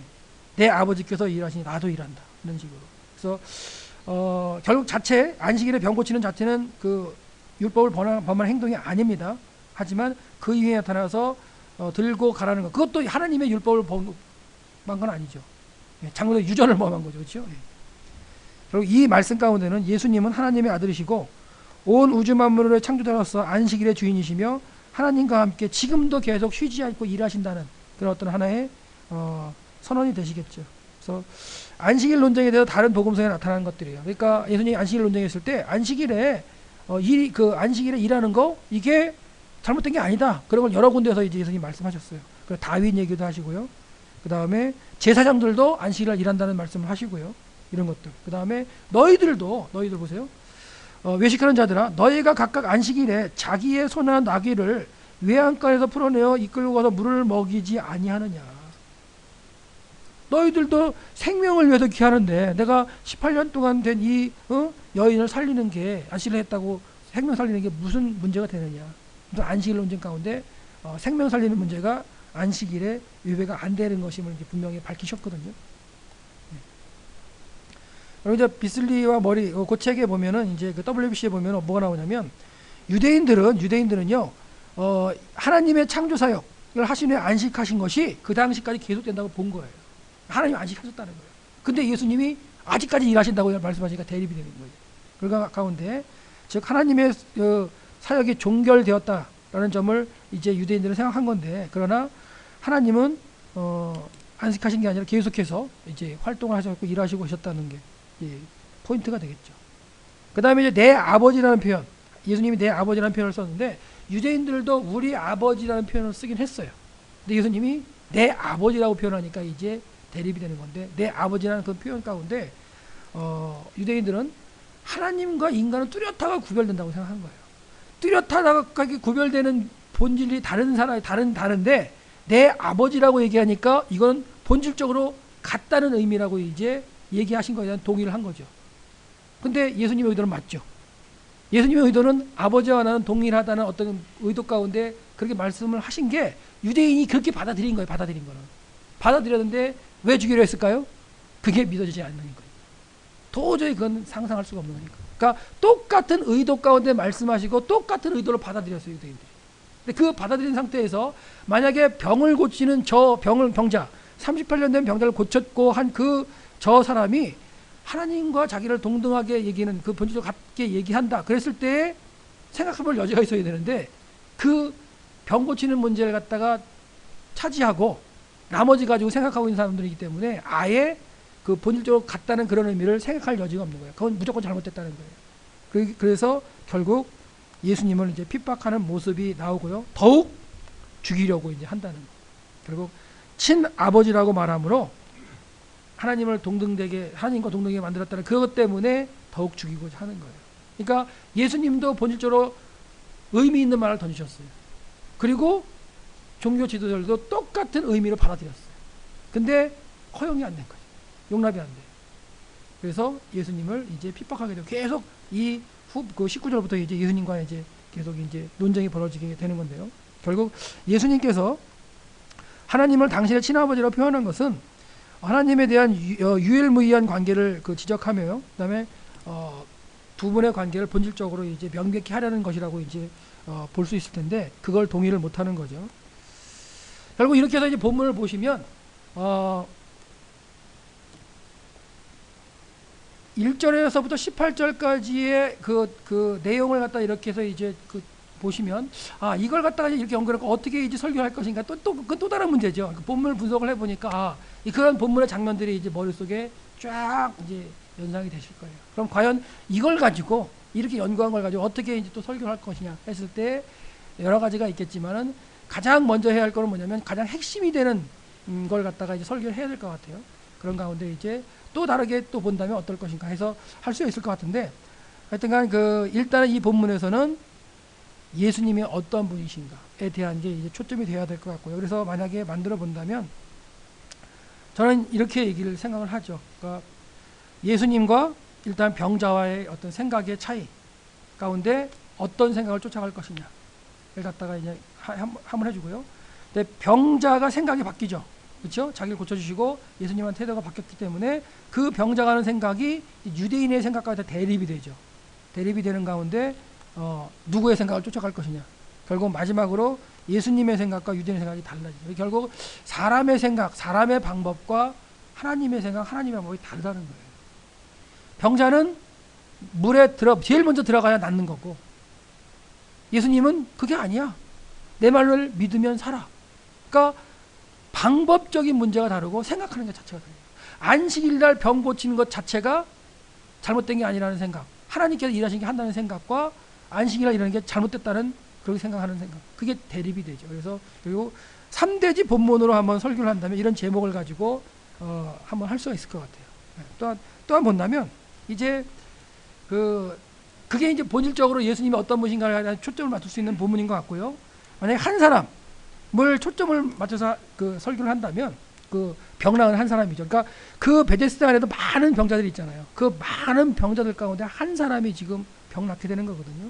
내 아버지께서 일하시니 나도 일한다. 이런 식으로. 그래서 결국 자체 안식일에 병 고치는 자체는 그 율법을 범한 행동이 아닙니다. 하지만 그 이후에 나타나서 들고 가라는 것 그것도 하나님의 율법을 범한 건 아니죠. 예, 장로의 유전을 범한 거죠. 그렇죠? 예. 그리고 이 말씀 가운데는 예수님은 하나님의 아들이시고 온 우주 만물의 창조자로서 안식일의 주인이시며 하나님과 함께 지금도 계속 쉬지 않고 일하신다는 그런 어떤 하나의 선언이 되시겠죠. 그래서 안식일 논쟁에 대해서 다른 복음서에 나타나는 것들이에요. 그러니까 예수님이 안식일 논쟁했을 때 안식일에 안식일에 일하는 거 이게 잘못된 게 아니다. 그런 걸 여러 군데에서 이제 예수님이 말씀하셨어요. 그 다윗 얘기도 하시고요. 그 다음에 제사장들도 안식일을 일한다는 말씀을 하시고요. 이런 것들. 그 다음에 너희들 보세요. 외식하는 자들아, 너희가 각각 안식일에 자기의 소나 나귀를 외양간에서 풀어내어 이끌고 가서 물을 먹이지 아니하느냐. 너희들도 생명을 위해서 귀하는데 내가 18년 동안 된 이 여인을 살리는 게 안식일을 했다고 생명 살리는 게 무슨 문제가 되느냐. 안식일 논쟁 가운데 생명 살리는 문제가 안식일에 위배가 안 되는 것임을 이제 분명히 밝히셨거든요. 그리고 이제 비슬리와 머리 그 책에 보면은 이제 그 WBC에 보면 뭐가 나오냐면 유대인들은요 하나님의 창조 사역을 하신 후에 안식하신 것이 그 당시까지 계속된다고 본 거예요. 하나님 안식하셨다는 거예요. 근데 예수님이 아직까지 일하신다고 말씀하시니까 대립이 되는 거예요. 그러니까 가운데 즉 하나님의 사역이 종결되었다라는 점을 이제 유대인들은 생각한 건데 그러나 하나님은 안식하신 게 아니라 계속해서 이제 활동을 하셨고 일하시고 하셨다는 게 포인트가 되겠죠. 그 다음에 이제 내 아버지라는 표현, 예수님이 내 아버지라는 표현을 썼는데 유대인들도 우리 아버지라는 표현을 쓰긴 했어요. 근데 예수님이 내 아버지라고 표현하니까 이제 대립이 되는 건데, 내 아버지라는 그 표현 가운데 유대인들은 하나님과 인간은 뚜렷하게 구별된다고 생각한 거예요. 뚜렷하게 구별되는 본질이 다른 사람이 다른데 내 아버지라고 얘기하니까 이건 본질적으로 같다는 의미라고 이제 얘기하신 거에 대한 동의를 한 거죠. 근데 예수님의 의도는 맞죠. 예수님의 의도는 아버지와 나는 동일하다는 어떤 의도 가운데 그렇게 말씀을 하신 게 유대인이 그렇게 받아들인 거예요. 받아들인 거는. 받아들였는데 왜 주기로 했을까요? 그게 믿어지지 않는 거예요. 도저히 그건 상상할 수가 없는 거니까. 그러니까 똑같은 의도 가운데 말씀하시고 똑같은 의도로 받아들였어요, 유대인들이. 근데 그 받아들인 상태에서 만약에 병을 고치는 병자 38년 된 병자를 고쳤고 한 저 사람이 하나님과 자기를 동등하게 얘기는 그 본질을 같게 얘기한다. 그랬을 때 생각해볼 여지가 있어야 되는데 그 병 고치는 문제를 갖다가 차지하고 나머지 가지고 생각하고 있는 사람들이기 때문에 아예 그 본질적으로 같다는 그런 의미를 생각할 여지가 없는 거예요. 그건 무조건 잘못됐다는 거예요. 그래서 결국 예수님을 이제 핍박하는 모습이 나오고요. 더욱 죽이려고 이제 한다는 거예요. 결국 친아버지라고 말하므로 하나님과 동등하게 만들었다는 그것 때문에 더욱 죽이고자 하는 거예요. 그러니까 예수님도 본질적으로 의미 있는 말을 던지셨어요. 그리고 종교 지도자들도 똑같은 의미로 받아들였어요. 근데 허용이 안 된 거예요. 용납이 안 돼요. 그래서 예수님을 이제 핍박하게 되고 계속 그 19절부터 이제 예수님과 이제 계속 이제 논쟁이 벌어지게 되는 건데요. 결국 예수님께서 하나님을 당신의 친아버지로 표현한 것은 하나님에 대한 유일무이한 관계를 지적하며요. 그다음에 두 분의 관계를 본질적으로 이제 명백히 하려는 것이라고 이제 볼 수 있을 텐데 그걸 동의를 못하는 거죠. 결국 이렇게 해서 이제 본문을 보시면 1절에서부터 18절까지의 그 내용을 갖다 이렇게 해서 이제 보시면 이걸 갖다가 이렇게 연결하고 어떻게 이제 설교할 것인가 또 다른 문제죠. 본문을 분석을 해보니까 그런 본문의 장면들이 이제 머릿속에 쫙 이제 연상이 되실 거예요. 그럼 과연 이걸 가지고 이렇게 연구한 걸 가지고 어떻게 이제 또 설교를 할 것이냐 했을 때 여러 가지가 있겠지만은 가장 먼저 해야 할 거는 뭐냐면 가장 핵심이 되는 걸 갖다가 이제 설교를 해야 될 것 같아요. 그런 가운데 이제 또 다르게 또 본다면 어떨 것인가 해서 할 수 있을 것 같은데 하여튼간 일단은 이 본문에서는 예수님이 어떤 분이신가에 대한 게 이제 초점이 되어야 될 것 같고요. 그래서 만약에 만들어 본다면 저는 이렇게 생각을 하죠. 그러니까 예수님과 일단 병자와의 어떤 생각의 차이 가운데 어떤 생각을 쫓아갈 것이냐를 갖다가 이제 한번 해주고요. 근데 병자가 생각이 바뀌죠. 그렇죠? 자기를 고쳐주시고 예수님한 태도가 바뀌었기 때문에 그 병자가 하는 생각이 유대인의 생각과 대립이 되죠. 대립이 되는 가운데 누구의 생각을 쫓아갈 것이냐. 결국 마지막으로 예수님의 생각과 유대인의 생각이 달라지죠. 결국 사람의 생각, 사람의 방법과 하나님의 생각, 하나님의 방법이 다르다는 거예요. 병자는 물에 제일 먼저 들어가야 낫는 거고 예수님은 그게 아니야. 내 말을 믿으면 살아. 그러니까 방법적인 문제가 다르고 생각하는 것 자체가 다르죠. 안식일날 병 고치는 것 자체가 잘못된 게 아니라는 생각, 하나님께서 일하신 게 한다는 생각과 안식일날 일하는 게 잘못됐다는 그렇게 생각하는 생각, 그게 대립이 되죠. 그리고 3대지 본문으로 한번 설교를 한다면 이런 제목을 가지고 한번 할 수가 있을 것 같아요. 또한 본다면 이제 그게 이제 본질적으로 예수님이 어떤 분인가에 대한 초점을 맞출 수 있는 본문인 것 같고요. 만약에 한 사람을 초점을 맞춰서 설교를 한다면 병 나은 한 사람이죠. 그러니까 그 베데스다 안에도 많은 병자들이 있잖아요. 그 많은 병자들 가운데 한 사람이 지금 병 낫게 되는 거거든요.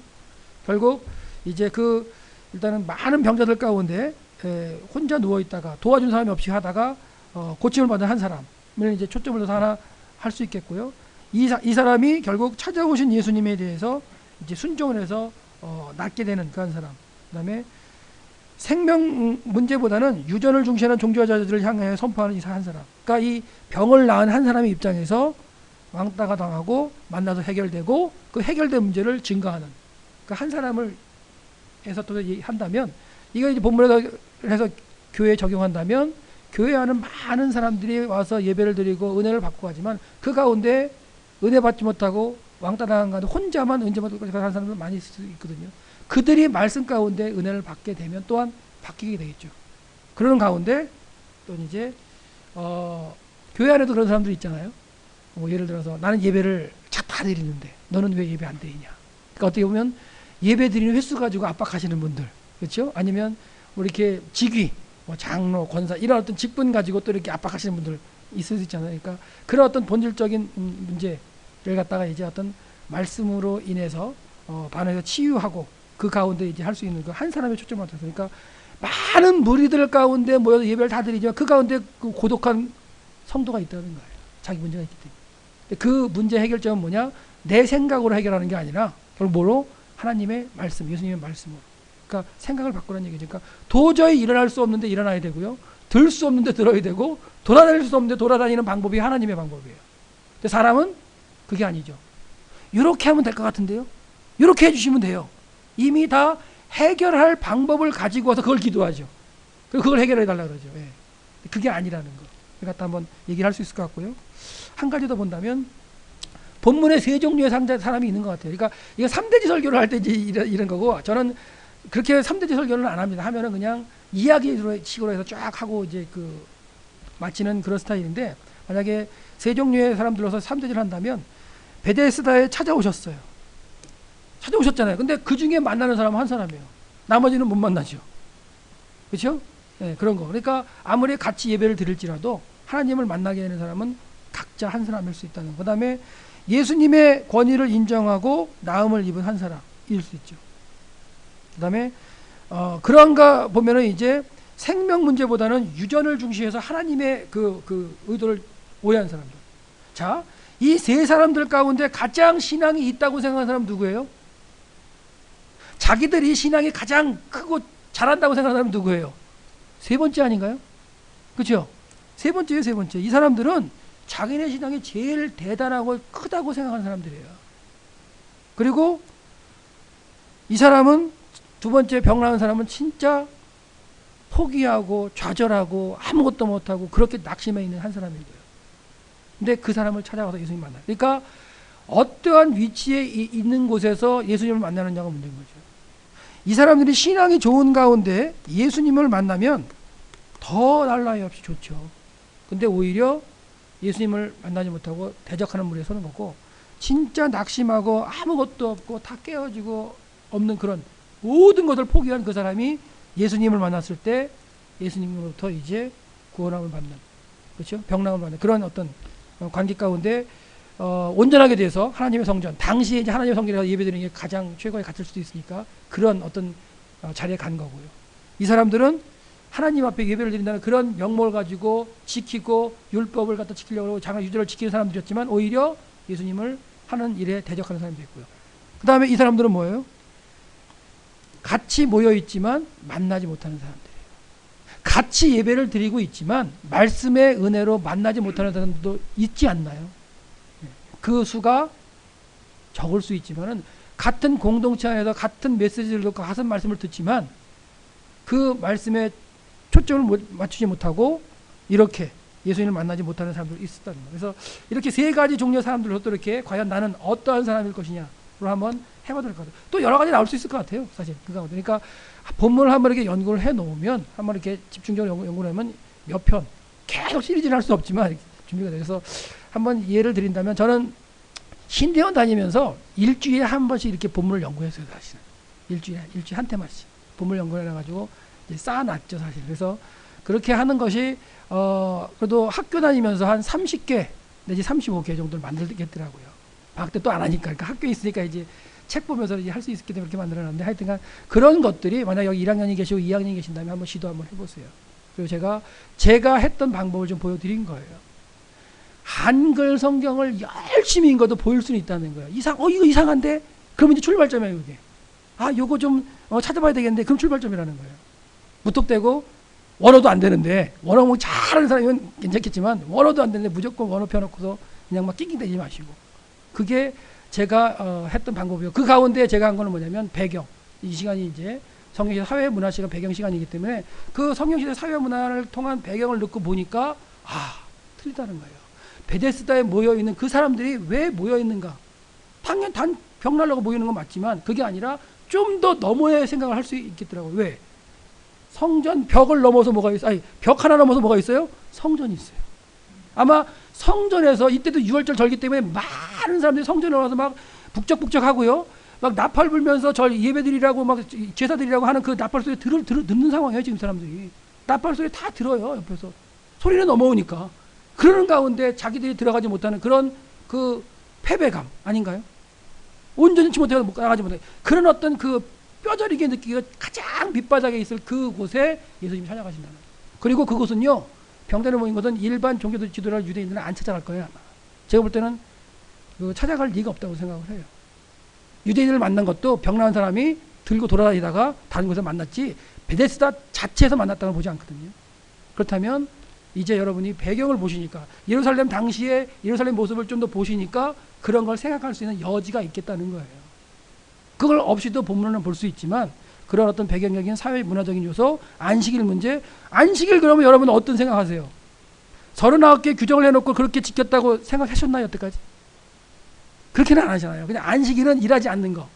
결국 이제 일단은 많은 병자들 가운데 혼자 누워 있다가 도와준 사람이 없이 하다가 고침을 받은 한 사람을 이제 초점을 둬서 하나 할 수 있겠고요. 이 사람이 결국 찾아오신 예수님에 대해서 이제 순종을 해서 낫게 되는 그런 사람. 그다음에 생명 문제보다는 유전을 중시하는 종교자들을 향해 선포하는 이 한 사람. 그러니까 이 병을 낳은 한 사람의 입장에서 왕따가 당하고 만나서 해결되고 그 해결된 문제를 증거하는 그 한 사람을 해서 또 한다면 이거 이제 본문에서 해서 교회에 적용한다면 교회 안은 많은 사람들이 와서 예배를 드리고 은혜를 받고 하지만 그 가운데 은혜 받지 못하고 왕따 당한 가운데 혼자만 은혜 받고 하는 사람들 많이 있거든요. 그들이 말씀 가운데 은혜를 받게 되면 또한 바뀌게 되겠죠. 그러는 가운데 또 이제 교회 안에도 그런 사람들이 있잖아요. 뭐 예를 들어서 나는 예배를 다 드리는데 너는 왜 예배 안 드리냐. 그러니까 어떻게 보면 예배 드리는 횟수 가지고 압박하시는 분들, 그렇죠? 아니면 뭐 이렇게 직위, 뭐 장로, 권사 이런 어떤 직분 가지고 또 이렇게 압박하시는 분들 있을 수 있잖아요. 그러니까 그런 어떤 본질적인 문제를 갖다가 이제 어떤 말씀으로 인해서 반응해서 치유하고 그 가운데 이제 할 수 있는 그 한 사람의 초점을 맞춰서, 그러니까 많은 무리들 가운데 모여서 예배를 다 드리지만 그 가운데 그 고독한 성도가 있다는 거예요. 자기 문제가 있기 때문에. 그 문제 해결점은 뭐냐? 내 생각으로 해결하는 게 아니라 결국 뭐로? 하나님의 말씀, 예수님의 말씀으로. 그러니까 생각을 바꾸라는 얘기죠. 그러니까 도저히 일어날 수 없는데 일어나야 되고요. 들 수 없는데 들어야 되고 돌아다닐 수 없는데 돌아다니는 방법이 하나님의 방법이에요. 근데 사람은 그게 아니죠. 이렇게 하면 될 것 같은데요. 이렇게 해주시면 돼요. 이미 다 해결할 방법을 가지고 와서 그걸 기도하죠. 그리고 그걸 해결해 달라고 그러죠. 예. 그게 아니라는 거. 그걸 갖다 한번 얘기를 할 수 있을 것 같고요. 한 가지 더 본다면 본문에 세 종류의 사람이 있는 것 같아요. 그러니까 이거 3대지 설교를 할 때 이제 이런 거고, 저는 그렇게 3대지 설교는 안 합니다. 하면은 그냥 이야기식으로 해서 쫙 하고 이제 그 마치는 그런 스타일인데, 만약에 세 종류의 사람 들어서 3대지를 한다면 베데스다에 찾아오셨어요. 찾아오셨잖아요. 근데 그 중에 만나는 사람은 한 사람이에요. 나머지는 못 만나죠. 그렇죠? 네, 그런 거. 그러니까 아무리 같이 예배를 드릴지라도 하나님을 만나게 되는 사람은 각자 한 사람일 수 있다는 거. 그 다음에 예수님의 권위를 인정하고 나음을 입은 한 사람일 수 있죠. 그 다음에 그런가 보면은 이제 생명 문제보다는 유전을 중시해서 하나님의 그 의도를 오해한 사람들. 자, 이 세 사람들 가운데 가장 신앙이 있다고 생각하는 사람 누구예요? 자기들이 신앙이 가장 크고 잘한다고 생각하는 사람 누구예요? 세 번째 아닌가요? 그렇죠? 세 번째예요, 세 번째. 이 사람들은 자기네 신앙이 제일 대단하고 크다고 생각하는 사람들이에요. 그리고 이 사람은, 두 번째 병 나은 사람은 진짜 포기하고 좌절하고 아무것도 못하고 그렇게 낙심해 있는 한 사람인 거예요. 근데 그 사람을 찾아가서 예수님 만나요. 그러니까 어떠한 위치에 있는 곳에서 예수님을 만나느냐가 문제인 거죠. 이 사람들이 신앙이 좋은 가운데 예수님을 만나면 더 날 나위 없이 좋죠. 근데 오히려 예수님을 만나지 못하고 대적하는 무리에 서는 거고, 진짜 낙심하고 아무것도 없고 다 깨어지고 없는 그런 모든 것을 포기한 그 사람이 예수님을 만났을 때 예수님으로부터 이제 구원함을 받는, 그렇죠? 병남을 받는 그런 어떤 관계 가운데 온전하게 돼서 하나님의 성전, 당시에 이제 하나님의 성전에서 예배드리는 게 가장 최고의 가치일 수도 있으니까 그런 어떤 자리에 간 거고요. 이 사람들은 하나님 앞에 예배를 드린다는 그런 명목을 가지고 지키고 율법을 갖다 지키려고 하고 장을 유죄를 지키는 사람들이었지만 오히려 예수님을 하는 일에 대적하는 사람도 있고요. 그 다음에 이 사람들은 뭐예요? 같이 모여 있지만 만나지 못하는 사람들이에요. 같이 예배를 드리고 있지만 말씀의 은혜로 만나지 못하는 사람들도 있지 않나요? 그 수가 적을 수 있지만은 같은 공동체 안에서 같은 메시지를 듣고 같은 말씀을 듣지만 그 말씀에 초점을 맞추지 못하고 이렇게 예수님을 만나지 못하는 사람들이 있었다는 거예요. 그래서 이렇게 세 가지 종류의 사람들로 또 이렇게 과연 나는 어떠한 사람일 것이냐로 한번 해봐도 될 것 같아요. 또 여러 가지 나올 수 있을 것 같아요. 사실 그 가운데. 그러니까 본문을 한번 이렇게 연구를 해 놓으면, 한번 이렇게 집중적으로 연구를 하면 몇 편 계속 시리즈를 할 수 없지만 준비가 돼서 한번 예를 드린다면, 저는 신대원 다니면서 일주일에 한 번씩 이렇게 본문을 연구했어요. 사실은 일주일에 한 테마씩 본문 연구를 해가지고 쌓아놨죠, 사실. 그래서 그렇게 하는 것이 그래도 학교 다니면서 한 30개 내지 35개 정도를 만들겠더라고요. 방학 때 또 안 하니까. 그러니까 학교에 있으니까 이제 책 보면서 이제 할 수 있기 때문에 그렇게 만들어놨는데, 하여튼간 그런 것들이 만약 여기 1학년이 계시고 2학년이 계신다면 한번 시도 한번 해보세요. 그리고 제가 했던 방법을 좀 보여드린 거예요. 한글 성경을 열심히 읽어도 보일 수는 있다는 거예요. 이거 이상한데? 그러면 이제 출발점이에요, 이게. 요거 좀 찾아봐야 되겠는데? 그럼 출발점이라는 거예요. 무턱대고 원어도 안 되는데, 원어 뭐 잘하는 사람이면 괜찮겠지만 원어도 안 되는데 무조건 원어 펴놓고서 그냥 막 낑낑대지 마시고. 그게 제가 했던 방법이에요. 그 가운데 제가 한 거는 뭐냐면 배경. 이 시간이 이제 성경시대 사회문화 시간, 배경 시간이기 때문에 그 성경시대 사회문화를 통한 배경을 듣고 보니까 틀리다는 거예요. 베데스다에 모여있는 그 사람들이 왜 모여있는가? 당연히 병 나려고 모이는 건 맞지만 그게 아니라 좀 더 너머의 생각을 할 수 있겠더라고요. 왜? 성전 벽을 넘어서 뭐가 있어요? 아니, 벽 하나 넘어서 뭐가 있어요? 성전이 있어요. 아마 성전에서 이때도 6월절 절기 때문에 많은 사람들이 성전에 와서 막 북적북적 하고요. 막 나팔 불면서 절 예배드리라고 막 제사드리라고 하는 그 나팔 소리 듣는 상황이에요. 지금 사람들이. 나팔 소리 다 들어요. 옆에서. 소리는 넘어오니까. 그러는 가운데 자기들이 들어가지 못하는 그런 그 패배감 아닌가요? 온전히 못해서 나가지 못해. 그런 어떤 그 뼈저리게 느끼기가 가장 밑바닥에 있을 그곳에 예수님이 찾아가신다는 거예요. 그리고 그곳은요, 병단에 모인 것은 일반 종교 지도자 유대인들은 안 찾아갈 거예요. 아마. 제가 볼 때는 그 찾아갈 리가 없다고 생각을 해요. 유대인을 만난 것도 병 나은 사람이 들고 돌아다니다가 다른 곳에서 만났지 베데스다 자체에서 만났다고 보지 않거든요. 그렇다면 이제 여러분이 배경을 보시니까 예루살렘 당시에 예루살렘 모습을 좀 더 보시니까 그런 걸 생각할 수 있는 여지가 있겠다는 거예요. 그걸 없이도 본문을 볼 수 있지만 그런 어떤 배경적인 사회 문화적인 요소, 안식일 문제, 안식일 그러면 여러분은 어떤 생각하세요? 39개 규정을 해놓고 그렇게 지켰다고 생각하셨나요? 여태까지? 그렇게는 안 하잖아요. 그냥 안식일은 일하지 않는 거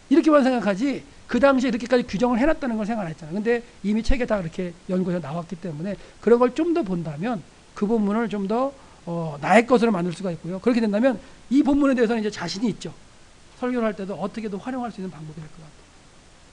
이렇게만 생각하지 그 당시에 이렇게까지 규정을 해놨다는 걸 생각 안 했잖아요. 근데 이미 책에 다 그렇게 연구해서 나왔기 때문에 그런 걸 좀 더 본다면 그 본문을 좀 더 나의 것으로 만들 수가 있고요. 그렇게 된다면 이 본문에 대해서는 이제 자신이 있죠. 설교를 할 때도 어떻게든 활용할 수 있는 방법이 될 것 같아요.